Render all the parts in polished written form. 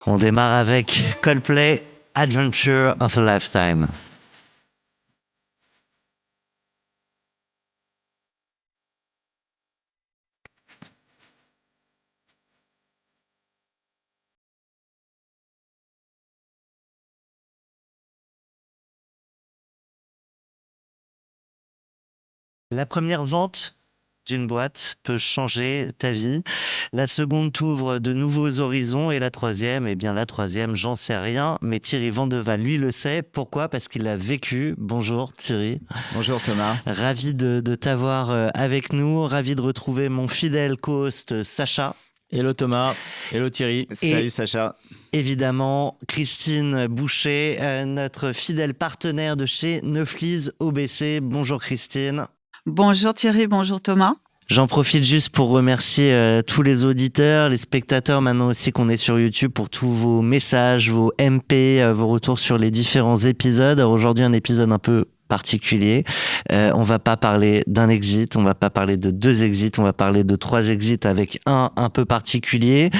On démarre avec Coldplay, Adventure of a Lifetime. La première vente d'une boîte peut changer ta vie. La seconde t'ouvre de nouveaux horizons. Et la troisième, j'en sais rien. Mais Thierry Vandeval, lui, le sait. Pourquoi? Parce qu'il l'a vécu. Bonjour Thierry. Bonjour Thomas. Ravi de t'avoir avec nous. Ravi de retrouver mon fidèle co-host Sacha. Hello Thomas, hello Thierry. Salut Sacha. Évidemment, Christine Boucher, notre fidèle partenaire de chez Neuflize OBC. Bonjour Christine. Bonjour Thierry, bonjour Thomas. J'en profite juste pour remercier tous les auditeurs, les spectateurs maintenant aussi qu'on est sur YouTube pour tous vos messages, vos MP, vos retours sur les différents épisodes. Alors aujourd'hui un épisode un peu particulier. On va pas parler d'un exit, on va pas parler de 2 exits, on va parler de 3 exits avec un peu particulier.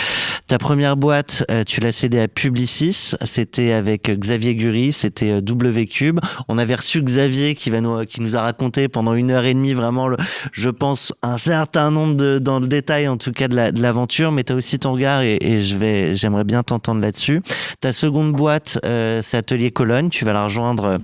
Ta première boîte, tu l'as cédée à Publicis, c'était avec Xavier Gury, c'était W-Cube. On avait reçu Xavier qui nous a raconté pendant 1h30 vraiment, je pense, un certain nombre dans le détail en tout cas de l'aventure, mais tu as aussi ton regard et j'aimerais bien t'entendre là-dessus. Ta seconde boîte, c'est Atelier Cologne, tu vas la rejoindre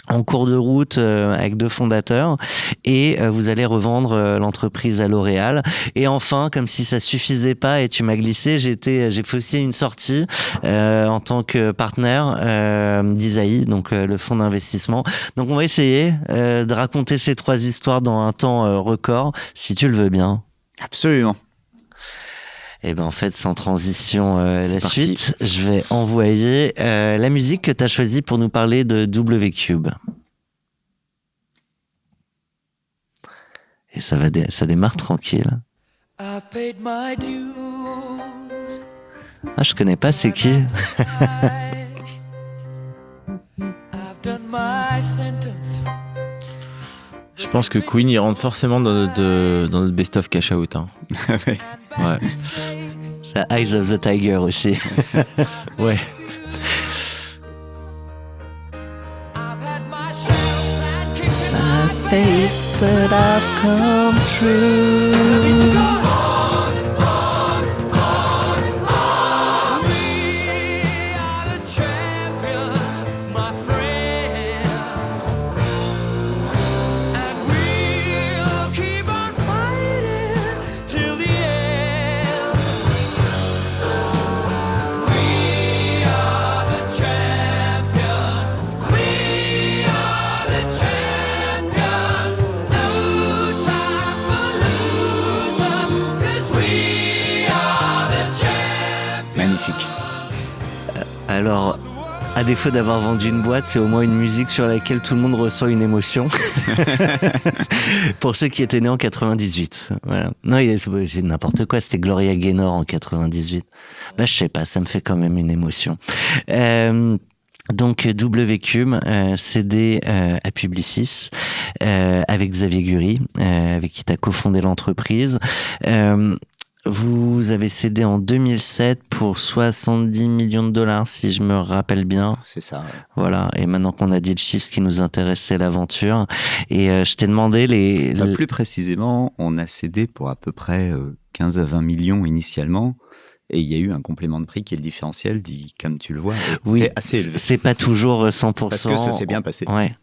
en cours de route avec 2 fondateurs et vous allez revendre l'entreprise à L'Oréal. Et enfin, comme si ça suffisait pas et tu m'as glissé, j'ai fait aussi une sortie en tant que partenaire d'Isaïe, donc le fonds d'investissement. Donc on va essayer de raconter ces 3 histoires dans un temps record, si tu le veux bien. Absolument. Et ben en fait, sans transition, la parti. suite, je vais envoyer la musique que tu as choisie pour nous parler de W-Cube. Et ça démarre tranquille. Ah, je connais pas, c'est qui? Je pense que Queen il rentre forcément dans notre best-of cash out. Hein. Ouais. C'est Eyes of the Tiger aussi. Ouais. Face, but I've come true. Magnifique. Alors, à défaut d'avoir vendu une boîte, c'est au moins une musique sur laquelle tout le monde ressent une émotion. Pour ceux qui étaient nés en 98. Voilà. Non, j'ai n'importe quoi, c'était Gloria Gaynor en 98. Bah, je sais pas, ça me fait quand même une émotion. Donc W-Cube, cédé à Publicis, avec Xavier Gury, avec qui tu as cofondé l'entreprise. Vous avez cédé en 2007 pour 70 millions de dollars, si je me rappelle bien. C'est ça. Ouais. Voilà. Et maintenant qu'on a dit le chiffre, ce qui nous intéresse, c'est l'aventure. Et je t'ai demandé Plus précisément, on a cédé pour à peu près 15 à 20 millions initialement. Et il y a eu un complément de prix qui est le différentiel, comme tu le vois, est assez élevé. C'est pas toujours 100%. Parce que ça s'est bien passé. Ouais.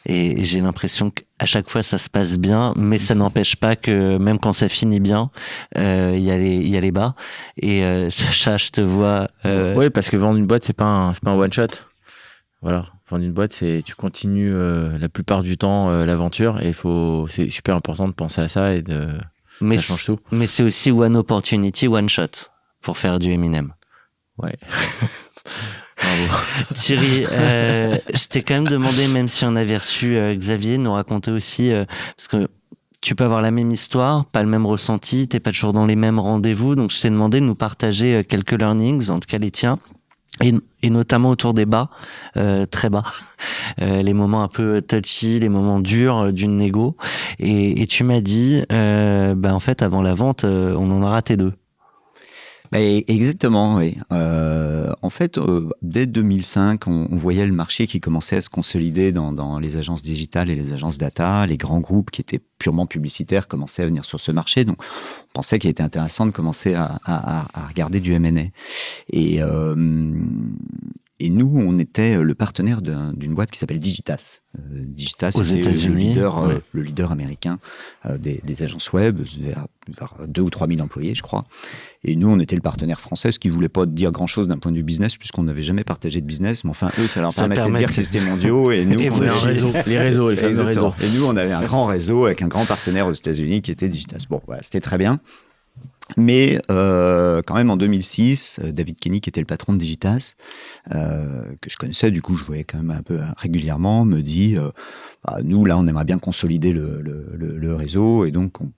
Et j'ai l'impression qu'à chaque fois ça se passe bien, mais ça n'empêche pas que même quand ça finit bien, il y a les bas. Et Sacha, je te vois. Oui, parce que vendre une boîte c'est pas un one shot. Voilà, vendre une boîte c'est tu continues la plupart du temps l'aventure et c'est super important de penser à ça et ça change tout. Mais c'est aussi one opportunity, one shot pour faire du Eminem. Ouais. Bravo. Thierry, je t'ai quand même demandé, même si on avait reçu Xavier, de nous raconter aussi, parce que tu peux avoir la même histoire, pas le même ressenti, t'es pas toujours dans les mêmes rendez-vous, donc je t'ai demandé de nous partager quelques learnings, en tout cas les tiens, et notamment autour des bas, très bas, les moments un peu touchy, les moments durs d'une négo, et tu m'as dit, en fait avant la vente, on en a raté 2. Exactement, oui. En fait, dès 2005, on voyait le marché qui commençait à se consolider dans les agences digitales et les agences data. Les grands groupes qui étaient purement publicitaires commençaient à venir sur ce marché. Donc, on pensait qu'il était intéressant de commencer à regarder du M&A. Et nous, on était le partenaire d'une boîte qui s'appelle Digitas. Digitas, c'était le leader américain des agences web, vers 2 ou 3 000 employés, je crois. Et nous, on était le partenaire français, ce qui ne voulait pas dire grand-chose d'un point de vue business, puisqu'on n'avait jamais partagé de business. Mais enfin, eux, ça leur permettait de dire qu'ils étaient mondiaux. Et nous, on avait un réseau. Les fameux réseaux. Et nous, on avait un grand réseau avec un grand partenaire aux États-Unis qui était Digitas. Bon, voilà, c'était très bien. Mais quand même en 2006, David Kenny, qui était le patron de Digitas, que je connaissais, du coup je voyais quand même un peu régulièrement, me dit nous là on aimerait bien consolider le réseau et donc on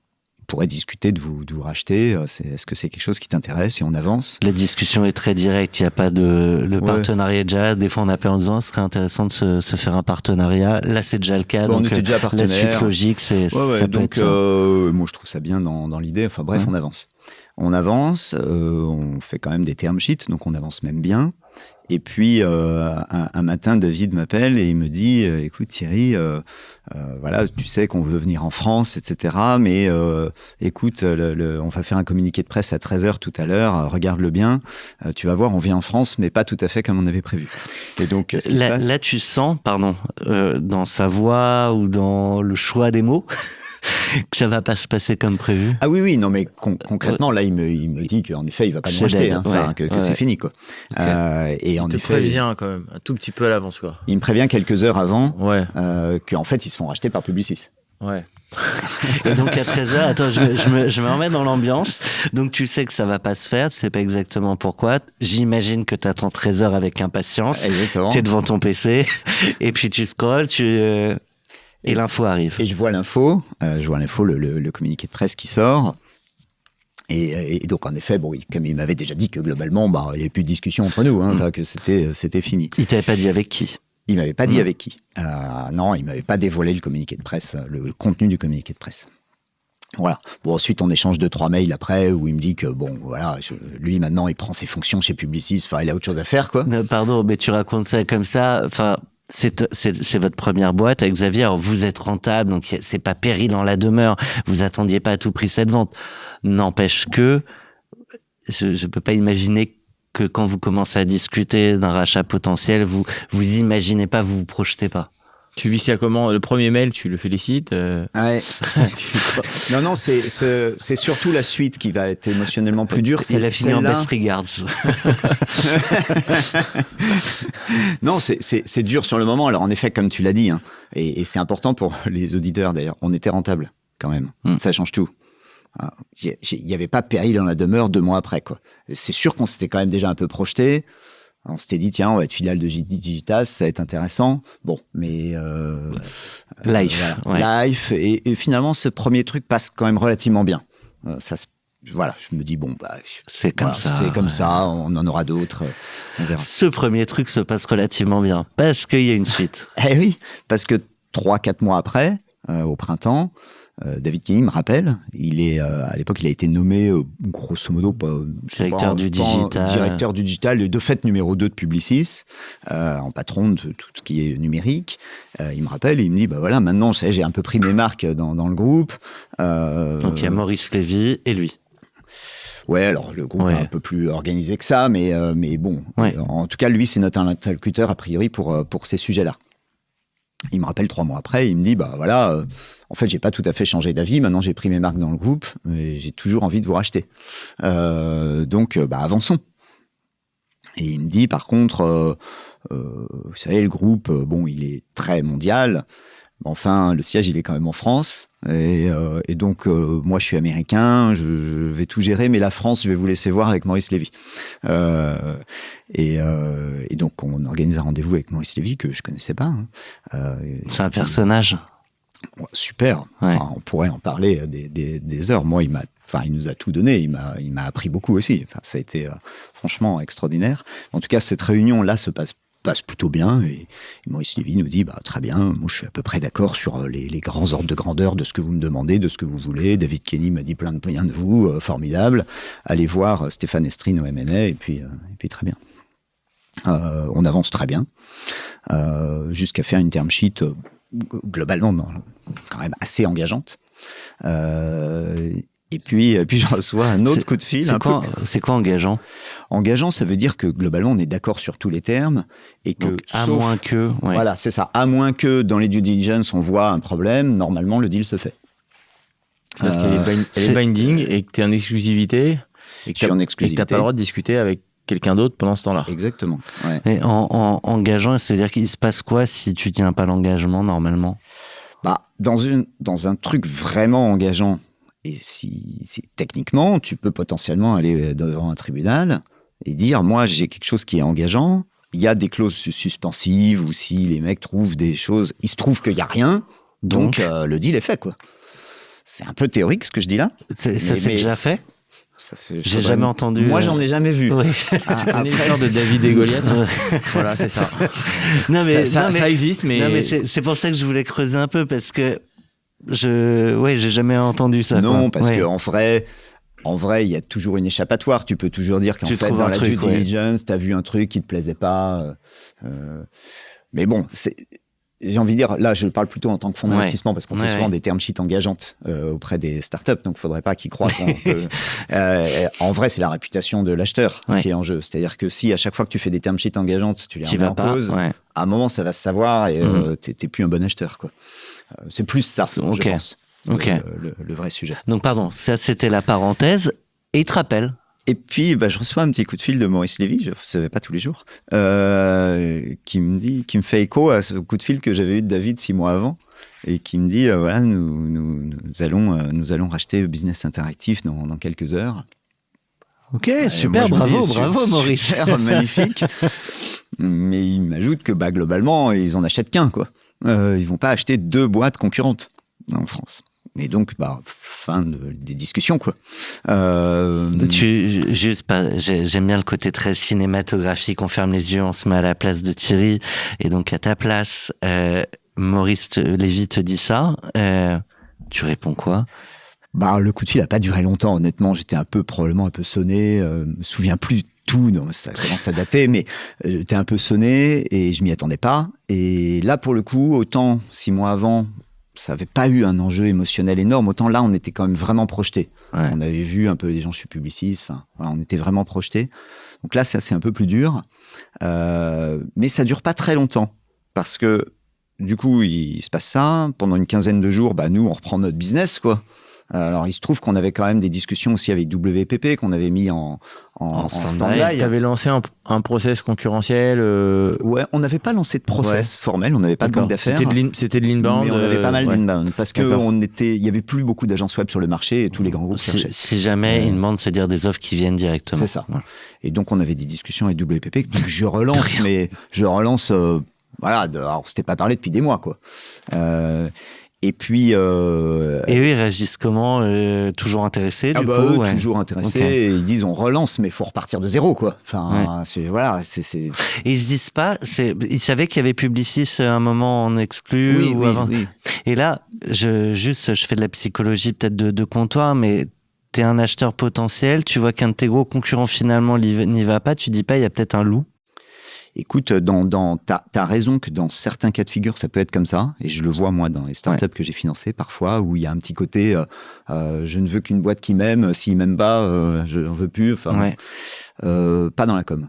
pourrait discuter de vous racheter. Est-ce que c'est quelque chose qui t'intéresse et on avance? La discussion est très directe, il n'y a pas le partenariat est déjà là. Des fois on appelle en disant ce serait intéressant de se faire un partenariat. Là c'est déjà le cas, donc on était déjà partenaire. La suite logique ça peut donc être ça. Moi je trouve ça bien dans l'idée. Enfin bref, on avance. On fait quand même des term sheets, donc on avance même bien. Et puis un matin, David m'appelle et il me dit écoute Thierry, voilà, tu sais qu'on veut venir en France, etc. Mais écoute, on va faire un communiqué de presse à 13h tout à l'heure. Regarde-le bien. Tu vas voir, on vient en France, mais pas tout à fait comme on avait prévu. Et donc là, tu sens, dans sa voix ou dans le choix des mots. Que ça va pas se passer comme prévu. Ah oui, non, mais concrètement, là, il me dit qu'en effet, il va pas nous racheter, que c'est fini, quoi. Okay. Et en effet, il te prévient quand même un tout petit peu à l'avance, quoi. Il me prévient quelques heures avant qu'en fait, ils se font racheter par Publicis. Ouais. Et donc à 13h, attends, je me remets dans l'ambiance. Donc tu sais que ça va pas se faire, tu sais pas exactement pourquoi. J'imagine que t'attends 13h avec impatience. Exactement. T'es devant ton PC et puis tu scrolles, et l'info arrive. Et je vois l'info, le communiqué de presse qui sort. Et donc, en effet, comme il m'avait déjà dit que globalement, il n'y avait plus de discussion entre nous, que c'était fini. Il t'avait pas dit avec qui? Il m'avait pas dit avec qui. Non, il m'avait pas dévoilé le communiqué de presse, le contenu du communiqué de presse. Voilà. Bon, ensuite, on échange 2-3 mails après où il me dit que, lui, maintenant, il prend ses fonctions chez Publicis. Enfin, il a autre chose à faire, quoi. Pardon, mais tu racontes ça comme ça. Enfin, c'est votre première boîte avec Xavier. Alors vous êtes rentable, donc c'est pas péril en la demeure. Vous attendiez pas à tout prix cette vente. N'empêche que je peux pas imaginer que quand vous commencez à discuter d'un rachat potentiel, vous imaginez pas, vous projetez pas. Tu vis ça comment? Le premier mail, tu le félicites Ouais. Tu fais quoi? Non, c'est surtout la suite qui va être émotionnellement plus dure. Il a fini en best regards. Non, c'est dur sur le moment. Alors en effet, comme tu l'as dit, et c'est important pour les auditeurs d'ailleurs, on était rentable quand même. Ça change tout. Il n'y avait pas péril dans la demeure 2 mois après, quoi. C'est sûr qu'on s'était quand même déjà un peu projeté. On s'était dit, tiens, on va être filiale de Digitas, ça va être intéressant. Bon, mais... Life. Et finalement, ce premier truc passe quand même relativement bien. Je me dis, c'est comme ça. C'est comme ça, on en aura d'autres, on verra. Ce premier truc se passe relativement bien, parce qu'il y a une suite. Eh oui, parce que 3-4 mois après, au printemps, David Kenny me rappelle, à l'époque il a été nommé grosso modo directeur du digital et de fait numéro 2 de Publicis, en patron de tout ce qui est numérique. Il me rappelle et il me dit maintenant j'ai un peu pris mes marques dans le groupe. Donc il y a Maurice Lévy et lui. Ouais, alors le groupe est un peu plus organisé que ça, mais bon, en tout cas lui c'est notre interlocuteur a priori pour ces sujets-là. Il me rappelle 3 mois après, il me dit en fait j'ai pas tout à fait changé d'avis, maintenant j'ai pris mes marques dans le groupe et j'ai toujours envie de vous racheter. Donc avançons. Et il me dit par contre, vous savez le groupe, il est très mondial. Enfin, le siège, il est quand même en France. Et donc, moi, je suis américain, je vais tout gérer, mais la France, je vais vous laisser voir avec Maurice Lévy. Et donc, on organise un rendez-vous avec Maurice Lévy que je connaissais pas. C'est un personnage. Super. Ouais. Enfin, on pourrait en parler des heures. Moi, il nous a tout donné. Il m'a appris beaucoup aussi. Enfin, ça a été franchement extraordinaire. En tout cas, cette réunion-là se passe passe plutôt bien. Et Maurice Lévy nous dit, très bien, moi je suis à peu près d'accord sur les grands ordres de grandeur de ce que vous me demandez, de ce que vous voulez. David Kenny m'a dit plein de vous, formidable. Allez voir Stéphane Estrine au M&A, et puis très bien. On avance très bien, jusqu'à faire une term sheet globalement quand même assez engageante. Et puis je reçois un autre coup de fil. C'est quoi engageant ? Engageant, ça veut dire que globalement on est d'accord sur tous les termes et que donc, à moins que. Ouais. Voilà, c'est ça. À moins que dans les due diligence on voit un problème, normalement le deal se fait. C'est-à-dire qu'elle est binding et que tu es en exclusivité et que tu n'as pas le droit de discuter avec quelqu'un d'autre pendant ce temps-là. Exactement. Ouais. Et en engageant, c'est-à-dire qu'il se passe quoi si tu tiens pas l'engagement normalement ? Dans un truc vraiment engageant. Et si techniquement, tu peux potentiellement aller devant un tribunal et dire, moi, j'ai quelque chose qui est engageant, il y a des clauses suspensives, ou si les mecs trouvent des choses, il se trouve qu'il n'y a rien, donc le deal est fait, quoi. C'est un peu théorique, ce que je dis là. C'est déjà fait ? J'ai jamais entendu. Moi, j'en ai jamais vu. Oui. Une histoire de David et Goliath. Voilà, c'est ça. Ça existe, mais... Non, mais c'est pour ça que je voulais creuser un peu, parce que j'ai jamais entendu ça. Non, parce qu'en vrai, il y a toujours une échappatoire. Tu peux toujours dire qu'en fait, dans la due diligence, t'as vu un truc qui te plaisait pas. Mais bon, j'ai envie de dire, là, je parle plutôt en tant que fonds d'investissement, parce qu'on fait souvent des term sheets engageantes auprès des startups, donc il faudrait pas qu'ils croient en vrai, c'est la réputation de l'acheteur qui est en jeu. C'est-à-dire que si à chaque fois que tu fais des term sheets engageantes, tu les remets en cause, à un moment, ça va se savoir et t'es plus un bon acheteur, quoi. C'est plus ça, je pense, le vrai sujet. Donc, pardon, ça, c'était la parenthèse. Et il te rappelle. Et puis, je reçois un petit coup de fil de Maurice Lévy, je ne recevais pas tous les jours, qui me fait écho à ce coup de fil que j'avais eu de David 6 mois avant, et qui me dit, voilà, nous allons racheter Business Interactive dans quelques heures. Ok, super, bravo Maurice. Super, magnifique. Mais il m'ajoute que globalement, ils en achètent qu'un, quoi. Ils vont pas acheter 2 boîtes concurrentes en France. Et donc, fin des discussions, quoi. J'aime bien le côté très cinématographique. On ferme les yeux, on se met à la place de Thierry. Et donc, à ta place, Maurice Lévy te dit ça. Tu réponds quoi ? Le coup de fil a pas duré longtemps, honnêtement. J'étais probablement un peu sonné. Je me souviens plus tout, non, ça commence à dater, mais j'étais un peu sonné et je m'y attendais pas. Et là, pour le coup, autant 6 mois avant, ça n'avait pas eu un enjeu émotionnel énorme, autant là, on était quand même vraiment projetés. Ouais. On avait vu un peu les gens chez Publicis, on était vraiment projetés. Donc là, c'est un peu plus dur. Mais ça dure pas très longtemps, parce que du coup, il se passe ça. Pendant une quinzaine de jours, nous, on reprend notre business, quoi. Alors, il se trouve qu'on avait quand même des discussions aussi avec WPP qu'on avait mis en stand-by. Tu avais lancé un process concurrentiel Ouais, on n'avait pas lancé de process formel, on n'avait pas de banque d'affaires. C'était de l'inbound. Mais on avait pas mal d'inbound parce qu'il y avait plus beaucoup d'agences web sur le marché et tous les grands groupes cherchaient. Si jamais inbound, c'est-à-dire des offres qui viennent directement. C'est ça. Ouais. Et donc, on avait des discussions avec WPP que je relance, alors, on s'était pas parlé depuis des mois, quoi. Et puis. Et eux, ils réagissent comment toujours intéressés, du coup toujours intéressés. Okay. Et ils disent on relance, mais il faut repartir de zéro, quoi. Enfin, Et ils se disent pas. Ils savaient qu'il y avait Publicis à un moment en exclu ou avant. Oui. Et là, je fais de la psychologie peut-être de comptoir, mais t'es un acheteur potentiel. Tu vois qu'un de tes gros concurrents finalement n'y va pas. Tu dis pas il y a peut-être un loup. Écoute, t'as raison que dans certains cas de figure, ça peut être comme ça. Et je le vois, moi, dans les startups que j'ai financées parfois, où il y a un petit côté, je ne veux qu'une boîte qui m'aime. S'il m'aime pas, je n'en veux plus. Pas dans la com.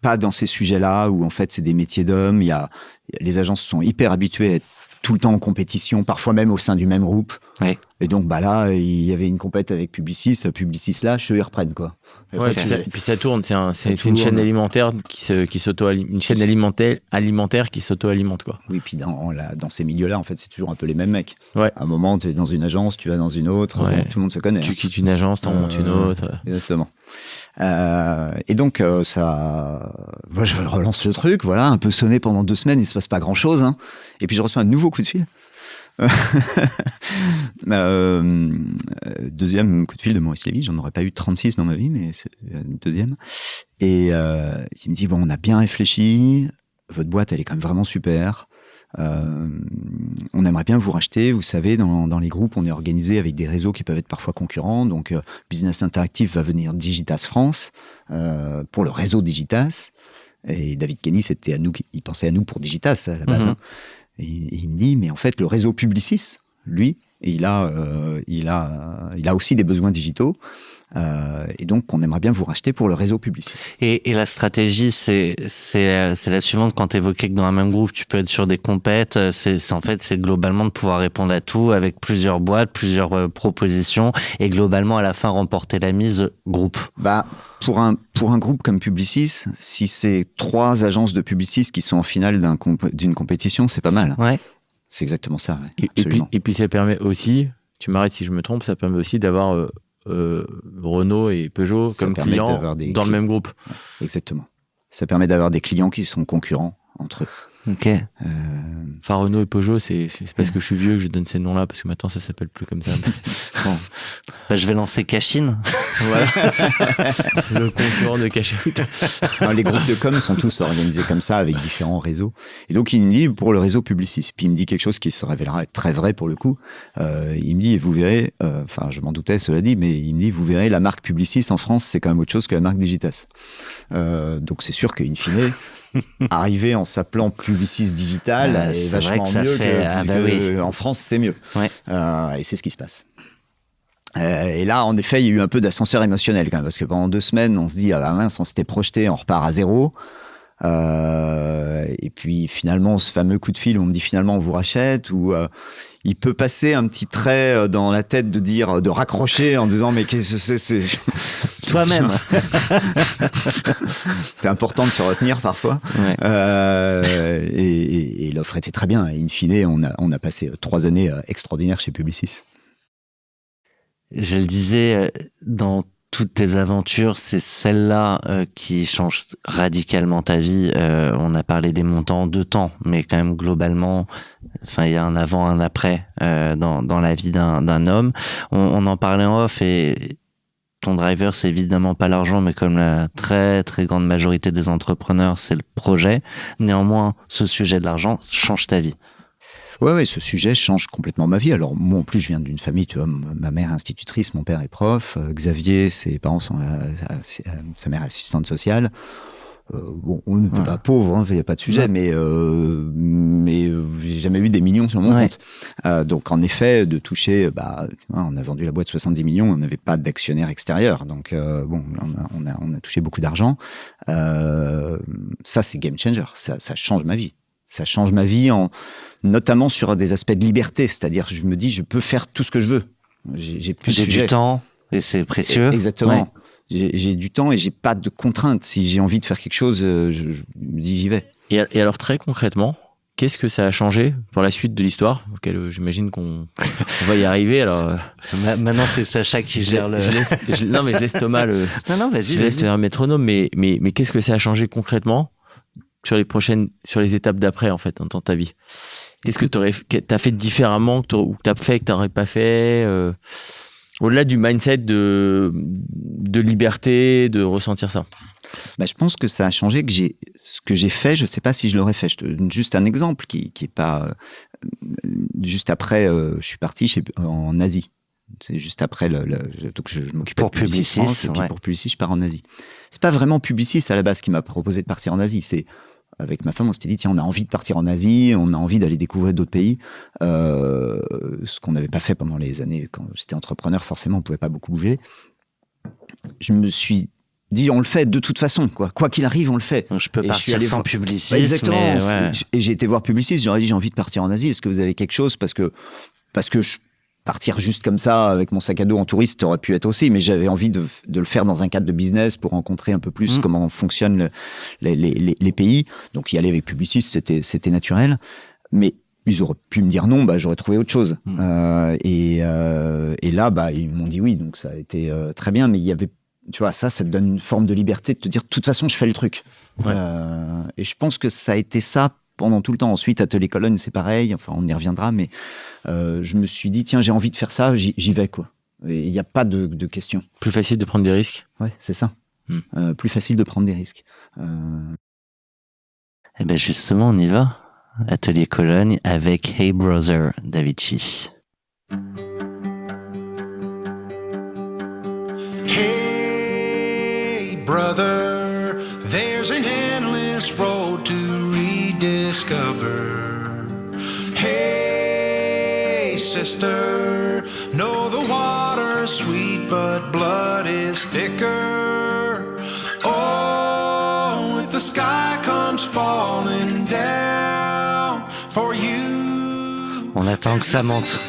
Pas dans ces sujets-là où, en fait, c'est des métiers d'hommes. Les agences sont hyper habituées à être tout le temps en compétition, parfois même au sein du même groupe. Ouais. Et donc, là, il y avait une compète avec Publicis Lash, eux, ils reprennent, quoi. Ouais, puis ça tourne, c'est une chaîne alimentaire qui alimentaire qui s'auto-alimente, quoi. Oui, puis dans ces milieux-là, en fait, c'est toujours un peu les mêmes mecs. Ouais. À un moment, tu es dans une agence, tu vas dans une autre, tout le monde se connaît. Tu quittes une agence, t'en montes une autre. Exactement. Et donc, moi, je relance le truc, un peu sonné pendant 2 semaines, il se passe pas grand-chose, hein. Et puis, je reçois un nouveau coup de fil Deuxième coup de fil de Maurice Lévy, j'en aurais pas eu 36 dans ma vie, mais c'est le deuxième. Et il me dit, bon, on a bien réfléchi, votre boîte, elle est quand même vraiment super. On aimerait bien vous racheter. Vous savez, dans les groupes, on est organisé avec des réseaux qui peuvent être parfois concurrents. Donc, Business Interactive va venir Digitas France pour le réseau Digitas. Et David Kenny, c'était à nous, il pensait à nous pour Digitas à la base. Hein. Et il me dit, mais en fait, le réseau Publicis, lui, il a aussi des besoins digitaux. Et donc, on aimerait bien vous racheter pour le réseau Publicis. Et la stratégie, c'est la suivante. Quand tu évoquais que dans un même groupe, tu peux être sur des compètes, c'est globalement de pouvoir répondre à tout avec plusieurs boîtes, plusieurs propositions et globalement, à la fin, remporter la mise groupe. Bah, pour un groupe comme Publicis, si c'est 3 agences de Publicis qui sont en finale d'une compétition, c'est pas mal. Ouais. C'est exactement ça. Ouais, et puis, ça permet aussi, tu m'arrêtes si je me trompe, ça permet aussi d'avoir Renault et Peugeot comme clients dans le même groupe. Exactement. Ça permet d'avoir des clients qui sont concurrents entre eux. Ok. Enfin, Renault et Peugeot, c'est parce que je suis vieux que je donne ces noms-là, parce que maintenant ça s'appelle plus comme ça. Bon. Bah, je vais lancer Cachine. Voilà. Le concurrent de Cachout. Les groupes de com sont tous organisés comme ça, avec différents réseaux. Et donc, il me dit, pour le réseau Publicis, puis il me dit quelque chose qui se révélera être très vrai pour le coup. Il me dit, vous verrez, enfin, je m'en doutais, cela dit, mais il me dit, vous verrez, la marque Publicis en France, c'est quand même autre chose que la marque Digitas. Donc, c'est sûr qu'in fine, arriver en s'appelant Publicis Digital est vachement mieux que en France, c'est mieux. Ouais. Et c'est ce qui se passe. Et là, en effet, il y a eu un peu d'ascenseur émotionnel quand même, parce que pendant 2 semaines, on se dit, ah bah mince, on s'était projeté, on repart à 0. Et puis finalement, ce fameux coup de fil où on me dit finalement on vous rachète, ou il peut passer un petit trait dans la tête de raccrocher en disant mais qu'est-ce que c'est Toi-même. C'est important de se retenir parfois. Ouais. Et l'offre était très bien. Et in fine, on a passé 3 années extraordinaires chez Publicis. Je le disais, dans toutes tes aventures, c'est celle-là qui change radicalement ta vie. On a parlé des montants de temps, mais quand même globalement, enfin il y a un avant, un après dans la vie d'un homme. On en parlait en off et ton driver, c'est évidemment pas l'argent, mais comme la très très grande majorité des entrepreneurs, c'est le projet. Néanmoins, ce sujet de l'argent change ta vie. Ouais, ce sujet change complètement ma vie. Alors, moi, en plus, je viens d'une famille, tu vois, ma mère est institutrice, mon père est prof, Xavier, ses parents sont, sa mère est assistante sociale. Bon, on n'était pas pauvres, il n'y a pas de sujet, mais j'ai jamais eu des millions sur mon compte. Donc, en effet, de toucher, on a vendu la boîte 70 millions, on n'avait pas d'actionnaire extérieur. Donc, on a touché beaucoup d'argent. Ça, c'est game changer. Ça change ma vie. Ça change ma vie, notamment sur des aspects de liberté. C'est-à-dire, je me dis, je peux faire tout ce que je veux. J'ai du temps, et c'est précieux. Exactement. Ouais. J'ai du temps et j'ai pas de contraintes. Si j'ai envie de faire quelque chose, je me dis, j'y vais. Et alors, très concrètement, qu'est-ce que ça a changé pour la suite de l'histoire, auquel j'imagine qu'on va y arriver. Alors, maintenant, c'est Sacha qui gère le... Non, mais je laisse Thomas le... Non, vas-y. Je laisse faire le métronome, mais qu'est-ce que ça a changé concrètement sur les étapes d'après, en fait, dans ta vie? Qu'est-ce que t'as fait différemment, ou que t'as fait que t'aurais pas fait, au-delà du mindset de liberté, de ressentir ça? Je pense que ça a changé, ce que j'ai fait, je sais pas si je l'aurais fait. Je te donne juste un exemple qui est pas... juste après, je suis parti en Asie. C'est juste après, donc je m'occupe pour Publicis, France, et puis pour Publicis, je pars en Asie. C'est pas vraiment Publicis à la base qui m'a proposé de partir en Asie. C'est avec ma femme, on s'était dit tiens, on a envie de partir en Asie, on a envie d'aller découvrir d'autres pays, ce qu'on n'avait pas fait pendant les années quand j'étais entrepreneur. Forcément, on pouvait pas beaucoup bouger. Je me suis dit on le fait de toute façon, quoi qu'il arrive, on le fait. Donc, je peux partir sans Publicis. Exactement. Mais et j'ai été voir Publicis, j'aurais dit j'ai envie de partir en Asie. Est-ce que vous avez quelque chose parce que partir juste comme ça avec mon sac à dos en touriste aurait pu être aussi, mais j'avais envie de le faire dans un cadre de business pour rencontrer un peu plus comment fonctionnent les pays. Donc y aller avec Publicis, c'était naturel. Mais ils auraient pu me dire non, j'aurais trouvé autre chose. Et là, ils m'ont dit oui, donc ça a été très bien. Mais il y avait, tu vois, ça te donne une forme de liberté de te dire de toute façon, je fais le truc. Ouais. Et je pense que ça a été ça pendant tout le temps. Ensuite, Atelier Cologne, c'est pareil. Enfin, on y reviendra, mais je me suis dit, tiens, j'ai envie de faire ça, j'y vais, quoi. Il n'y a pas de question. Plus facile de prendre des risques. Ouais, c'est ça. Plus facile de prendre des risques. Eh ben justement, on y va. Atelier Cologne avec Hey Brother d'Avicii. Hey brother, there's an endless road to rediscover. Hey sister, know the water's sweet but blood is thicker. Oh, if the sky comes falling down for you. On attend que ça monte.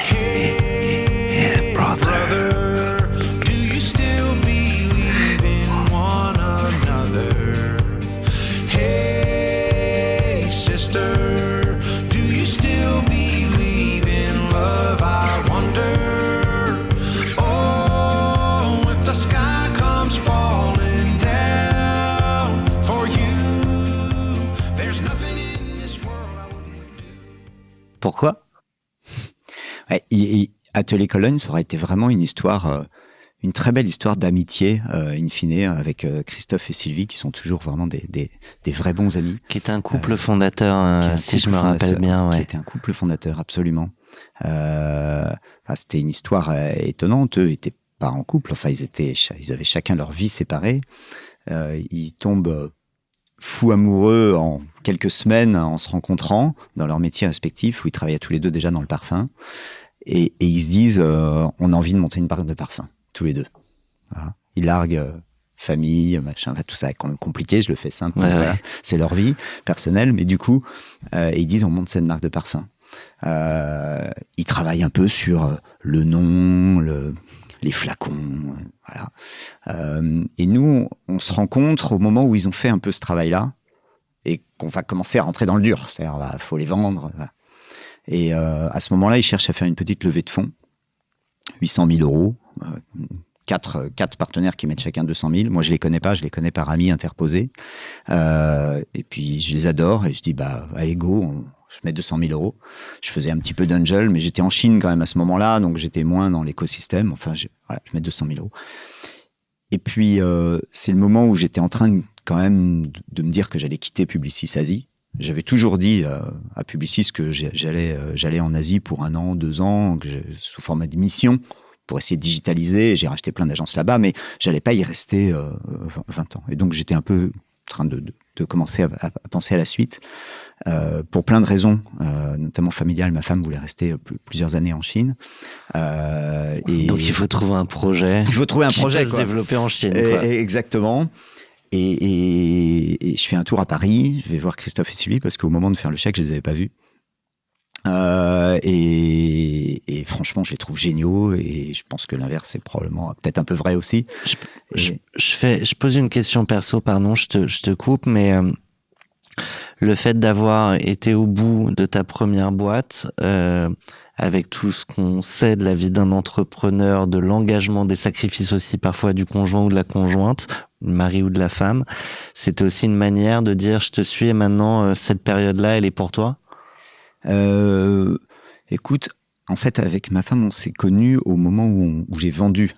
Hey brother, do you still believe in one another? Hey sister, do you still believe in love? I wonder. Oh, if the sky comes falling down for you, there's nothing in this world I wouldn't do. Pourquoi? Ouais, Atelier Cologne, ça aurait été vraiment une histoire, une très belle histoire d'amitié, in fine, avec Christophe et Sylvie, qui sont toujours vraiment des vrais bons amis. Qui était un couple fondateur, si je me rappelle bien. Ouais. Qui était un couple fondateur, absolument. C'était une histoire étonnante. Eux n'étaient pas en couple. Enfin, ils avaient chacun leur vie séparée. Ils tombent fous amoureux en quelques semaines en se rencontrant dans leurs métiers respectifs, où ils travaillaient tous les deux déjà dans le parfum. Et ils se disent, on a envie de monter une marque de parfum, tous les deux. Voilà. Ils larguent famille, machin, tout ça est quand même compliqué, je le fais simple, voilà. C'est leur vie personnelle, mais du coup, ils disent, on monte cette marque de parfum. Ils travaillent un peu sur le nom, les flacons, voilà. Et nous, on se rencontre au moment où ils ont fait un peu ce travail-là, et qu'on va commencer à rentrer dans le dur, c'est-à-dire, faut les vendre, voilà. Et à ce moment-là, ils cherchent à faire une petite levée de fonds, 800 000 euros, 4 partenaires qui mettent chacun 200 000. Moi, je les connais pas, je les connais par amis interposés. Et puis, je les adore et je dis, allez, go, je mets 200 000 euros. Je faisais un petit peu d'angel, mais j'étais en Chine quand même à ce moment-là, donc j'étais moins dans l'écosystème. Enfin, je mets 200 000 euros. Et puis, c'est le moment où j'étais en train quand même de me dire que j'allais quitter Publicis Asie. J'avais toujours dit à Publicis que j'allais en Asie pour 1 an, 2 ans, sous format de mission, pour essayer de digitaliser. J'ai racheté plein d'agences là-bas, mais j'allais pas y rester 20 ans. Et donc, j'étais un peu en train de commencer à penser à la suite. Pour plein de raisons, notamment familiales. Ma femme voulait rester plusieurs années en Chine. Et donc, il faut trouver un projet. Il faut trouver un projet, qui peut se développer en Chine. Exactement. Et je fais un tour à Paris, je vais voir Christophe et Sylvie parce qu'au moment de faire le chèque, je les avais pas vus. Et franchement, je les trouve géniaux et je pense que l'inverse est probablement peut-être un peu vrai aussi. Je pose une question perso, pardon, je te coupe, mais le fait d'avoir été au bout de ta première boîte, avec tout ce qu'on sait de la vie d'un entrepreneur, de l'engagement, des sacrifices aussi parfois du conjoint ou de la conjointe, du mari ou de la femme, c'était aussi une manière de dire je te suis et maintenant cette période-là elle est pour toi? Écoute, en fait avec ma femme on s'est connus au moment où j'ai vendu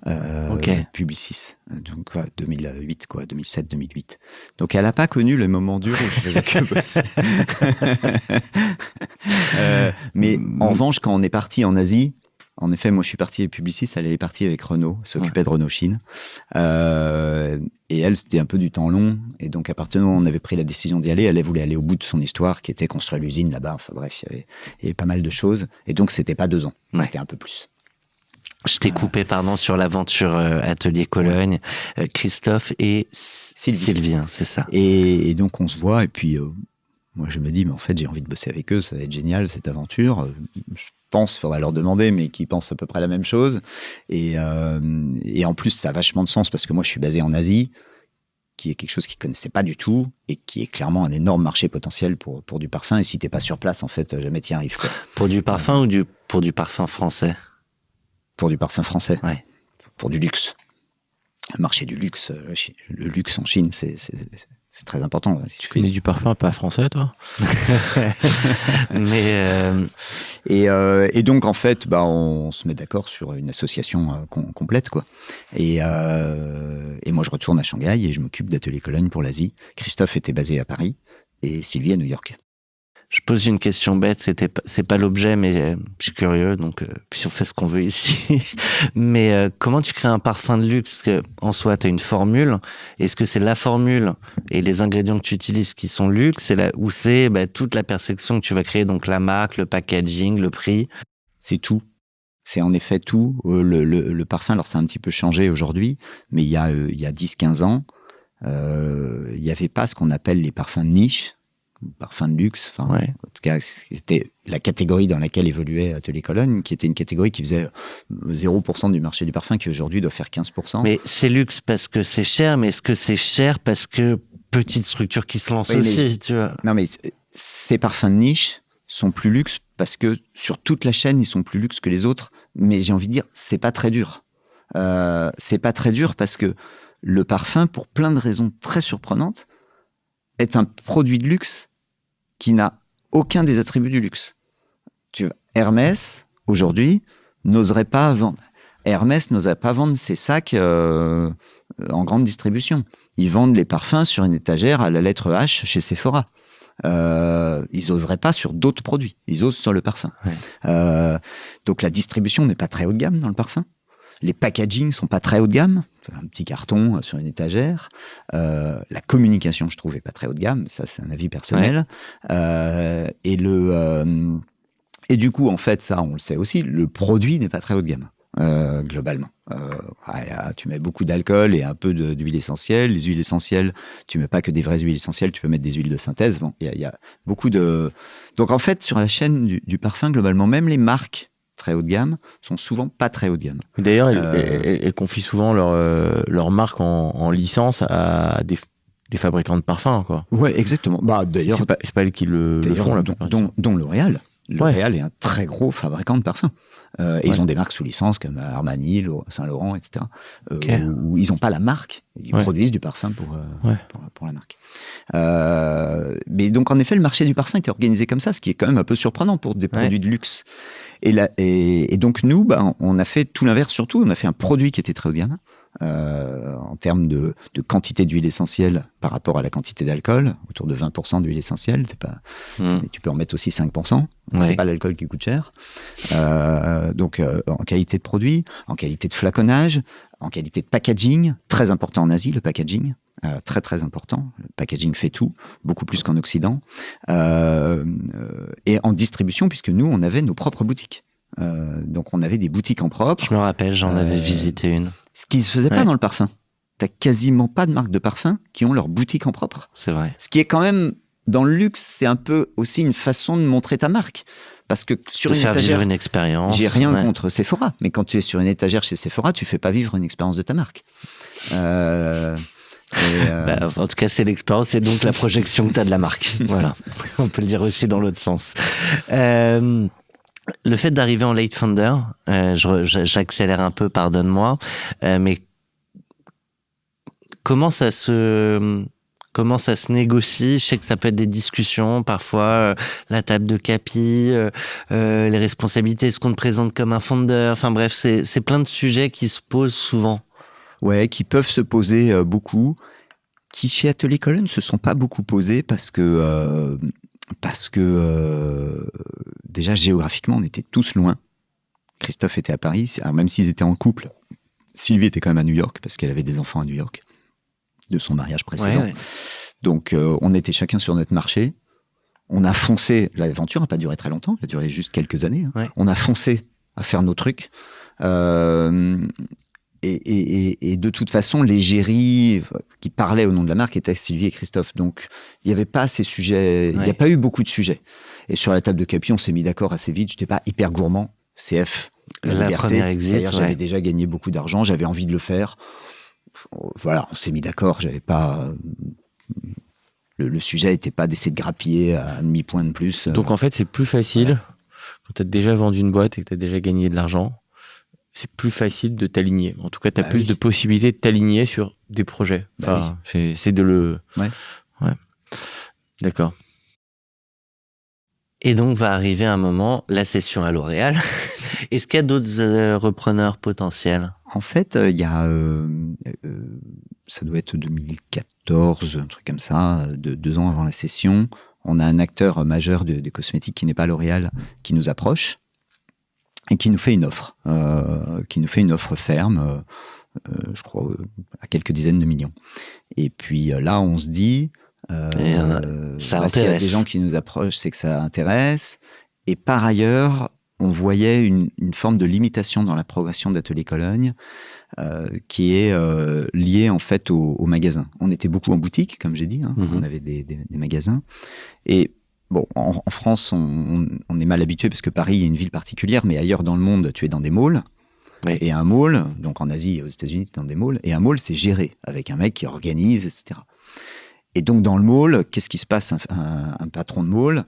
Publicis, donc 2008 quoi, 2007-2008. Donc elle n'a pas connu le moment dur où je faisais que bosser. Mais en revanche quand on est parti en Asie, en effet, moi je suis parti avec Publicis, elle est partie avec Renault, s'occupait de Renault Chine. Et elle, c'était un peu du temps long. Et donc, à partir du moment où on avait pris la décision d'y aller, elle voulait aller au bout de son histoire, qui était construire l'usine là-bas. Enfin bref, il y avait pas mal de choses. Et donc, c'était pas 2 ans, c'était un peu plus. Je t'ai coupé, pardon, sur l'aventure Atelier Cologne. Christophe et Sylvie, c'est ça. Et donc, on se voit. Et puis, moi, je me dis, mais en fait, j'ai envie de bosser avec eux. Ça va être génial, cette aventure. Je pense, il faudrait leur demander, mais qui pensent à peu près la même chose. Et en plus, ça a vachement de sens parce que moi, je suis basé en Asie, qui est quelque chose qu'ils ne connaissaient pas du tout et qui est clairement un énorme marché potentiel pour du parfum. Et si tu n'es pas sur place, en fait, jamais tu y arrives. Quoi. Pour du parfum ou pour du parfum français? Pour du parfum français. Ouais. Pour du luxe. Le marché du luxe, le luxe en Chine, c'est très important. Tu connais du parfum pas français, toi? Et donc, en fait, on se met d'accord sur une association complète, quoi. Et moi, je retourne à Shanghai et je m'occupe d'Atelier Cologne pour l'Asie. Christophe était basé à Paris et Sylvie à New York. Je pose une question bête, c'est pas l'objet, mais je suis curieux, donc puis on fait ce qu'on veut ici. Mais comment tu crées un parfum de luxe? Parce que en soi, tu as une formule. Est-ce que c'est la formule et les ingrédients que tu utilises qui sont luxe, ou c'est toute la perception que tu vas créer, donc la marque, le packaging, le prix? C'est tout. C'est en effet tout. Le parfum, alors ça a un petit peu changé aujourd'hui, mais il y a 10-15 ans, il n'y avait pas ce qu'on appelle les parfums de niche, parfum de luxe, en tout cas c'était la catégorie dans laquelle évoluait Atelier Cologne, qui était une catégorie qui faisait 0% du marché du parfum, qui aujourd'hui doit faire 15%. Mais c'est luxe parce que c'est cher, mais est-ce que c'est cher parce que petite structure qui se lance aussi, tu vois? Non, mais ces parfums de niche sont plus luxe parce que sur toute la chaîne, ils sont plus luxe que les autres, mais j'ai envie de dire, c'est pas très dur. C'est pas très dur parce que le parfum, pour plein de raisons très surprenantes, est un produit de luxe qui n'a aucun des attributs du luxe. Hermès, aujourd'hui, n'oserait pas vendre. Hermès n'oserait pas vendre ses sacs en grande distribution. Ils vendent les parfums sur une étagère à la lettre H chez Sephora. Ils n'oseraient pas sur d'autres produits. Ils osent sur le parfum. Ouais. Donc la distribution n'est pas très haut de gamme dans le parfum. Les packagings sont pas très haut de gamme. Un petit carton sur une étagère. La communication, je trouve, est pas très haut de gamme. Ça, c'est un avis personnel. Ouais. Et du coup, en fait, ça, on le sait aussi, le produit n'est pas très haut de gamme, globalement. Tu mets beaucoup d'alcool et un peu d'huile essentielle. Les huiles essentielles, tu mets pas que des vraies huiles essentielles, tu peux mettre des huiles de synthèse. Bon, il y a beaucoup de... Donc, en fait, sur la chaîne du parfum, globalement, même les marques très haut de gamme sont souvent pas très haut de gamme. D'ailleurs, elles confient souvent leur marque en licence à des fabricants de parfums, quoi. Ouais, exactement. D'ailleurs, c'est pas elles qui le font, dont L'Oréal. L'Oréal est un très gros fabricant de parfums. Ils ont des marques sous licence comme Armani, Saint-Laurent, etc. Où ils n'ont pas la marque. Ils produisent du parfum pour la marque. Mais donc, en effet, le marché du parfum était organisé comme ça, ce qui est quand même un peu surprenant pour des produits de luxe. Et donc, nous, on a fait tout l'inverse surtout. On a fait un produit qui était très haut de gamme. En termes de quantité d'huile essentielle par rapport à la quantité d'alcool, autour de 20% d'huile essentielle, tu peux en mettre aussi 5%, c'est pas l'alcool qui coûte cher. Donc en qualité de produit, en qualité de flaconnage, en qualité de packaging, très important en Asie, le packaging, très très important, le packaging fait tout, beaucoup plus qu'en Occident, et en distribution, puisque nous on avait nos propres boutiques. Donc on avait des boutiques en propre. Je me rappelle, j'en avais visité une. Ce qui ne se faisait pas dans le parfum. T'as quasiment pas de marques de parfum qui ont leur boutique en propre. C'est vrai. Ce qui est quand même, dans le luxe, c'est un peu aussi une façon de montrer ta marque. Parce que sur une étagère, vivre une expérience. J'ai rien contre Sephora, mais quand tu es sur une étagère chez Sephora, tu fais pas vivre une expérience de ta marque. En tout cas, c'est l'expérience et donc la projection que tu as de la marque. Voilà. On peut le dire aussi dans l'autre sens. Le fait d'arriver en late founder, j'accélère un peu, pardonne-moi, mais comment ça se négocie? Je sais que ça peut être des discussions, parfois la table de capi, les responsabilités, ce qu'on te présente comme un founder, enfin bref, c'est plein de sujets qui se posent souvent. Ouais, qui peuvent se poser beaucoup, qui chez Atelier Cologne ne se sont pas beaucoup posés parce que déjà géographiquement on était tous loin. Christophe était à Paris, alors même s'ils étaient en couple, Sylvie était quand même à New York parce qu'elle avait des enfants à New York de son mariage précédent. Ouais. Donc on était chacun sur notre marché. On a foncé, l'aventure n'a pas duré très longtemps, elle a duré juste quelques années. Ouais. On a foncé à faire nos trucs. Et de toute façon, l'égérie qui parlait au nom de la marque était Sylvie et Christophe. Donc, il n'y avait pas ces sujets, il n'y a pas eu beaucoup de sujets. Et sur la table de capi, on s'est mis d'accord assez vite. Je n'étais pas hyper gourmand. CF, la liberté. D'ailleurs, j'avais déjà gagné beaucoup d'argent. J'avais envie de le faire. Voilà, on s'est mis d'accord. J'avais pas... Le sujet n'était pas d'essayer de grappiller à demi-point de plus. Donc, en fait, c'est plus facile quand tu as déjà vendu une boîte et que tu as déjà gagné de l'argent c'est plus facile de t'aligner. En tout cas, tu as plus de possibilités de t'aligner sur des projets. Enfin, c'est de le... Ouais. D'accord. Et donc, va arriver un moment, la session à L'Oréal. Est-ce qu'il y a d'autres repreneurs potentiels ? En fait, il y a... ça doit être 2014, un truc comme ça, 2 ans avant la session. On a un acteur majeur des cosmétiques qui n'est pas L'Oréal, qui nous approche et qui nous fait une offre. Ferme, je crois, à quelques dizaines de millions. Et puis là, on se dit... ça intéresse. S'il y a des gens qui nous approchent, c'est que ça intéresse. Et par ailleurs, on voyait une forme de limitation dans la progression d'Atelier Cologne qui est liée en fait au magasin. On était beaucoup en boutique, comme j'ai dit, on avait des magasins. Et bon, en France, on est mal habitué parce que Paris est une ville particulière, mais ailleurs dans le monde, tu es dans des malls. Oui. Et un mall, donc en Asie et aux États-Unis, tu es dans des malls. Et un mall, c'est géré avec un mec qui organise, etc. Et donc, dans le mall, qu'est-ce qui se passe ? Un patron de mall,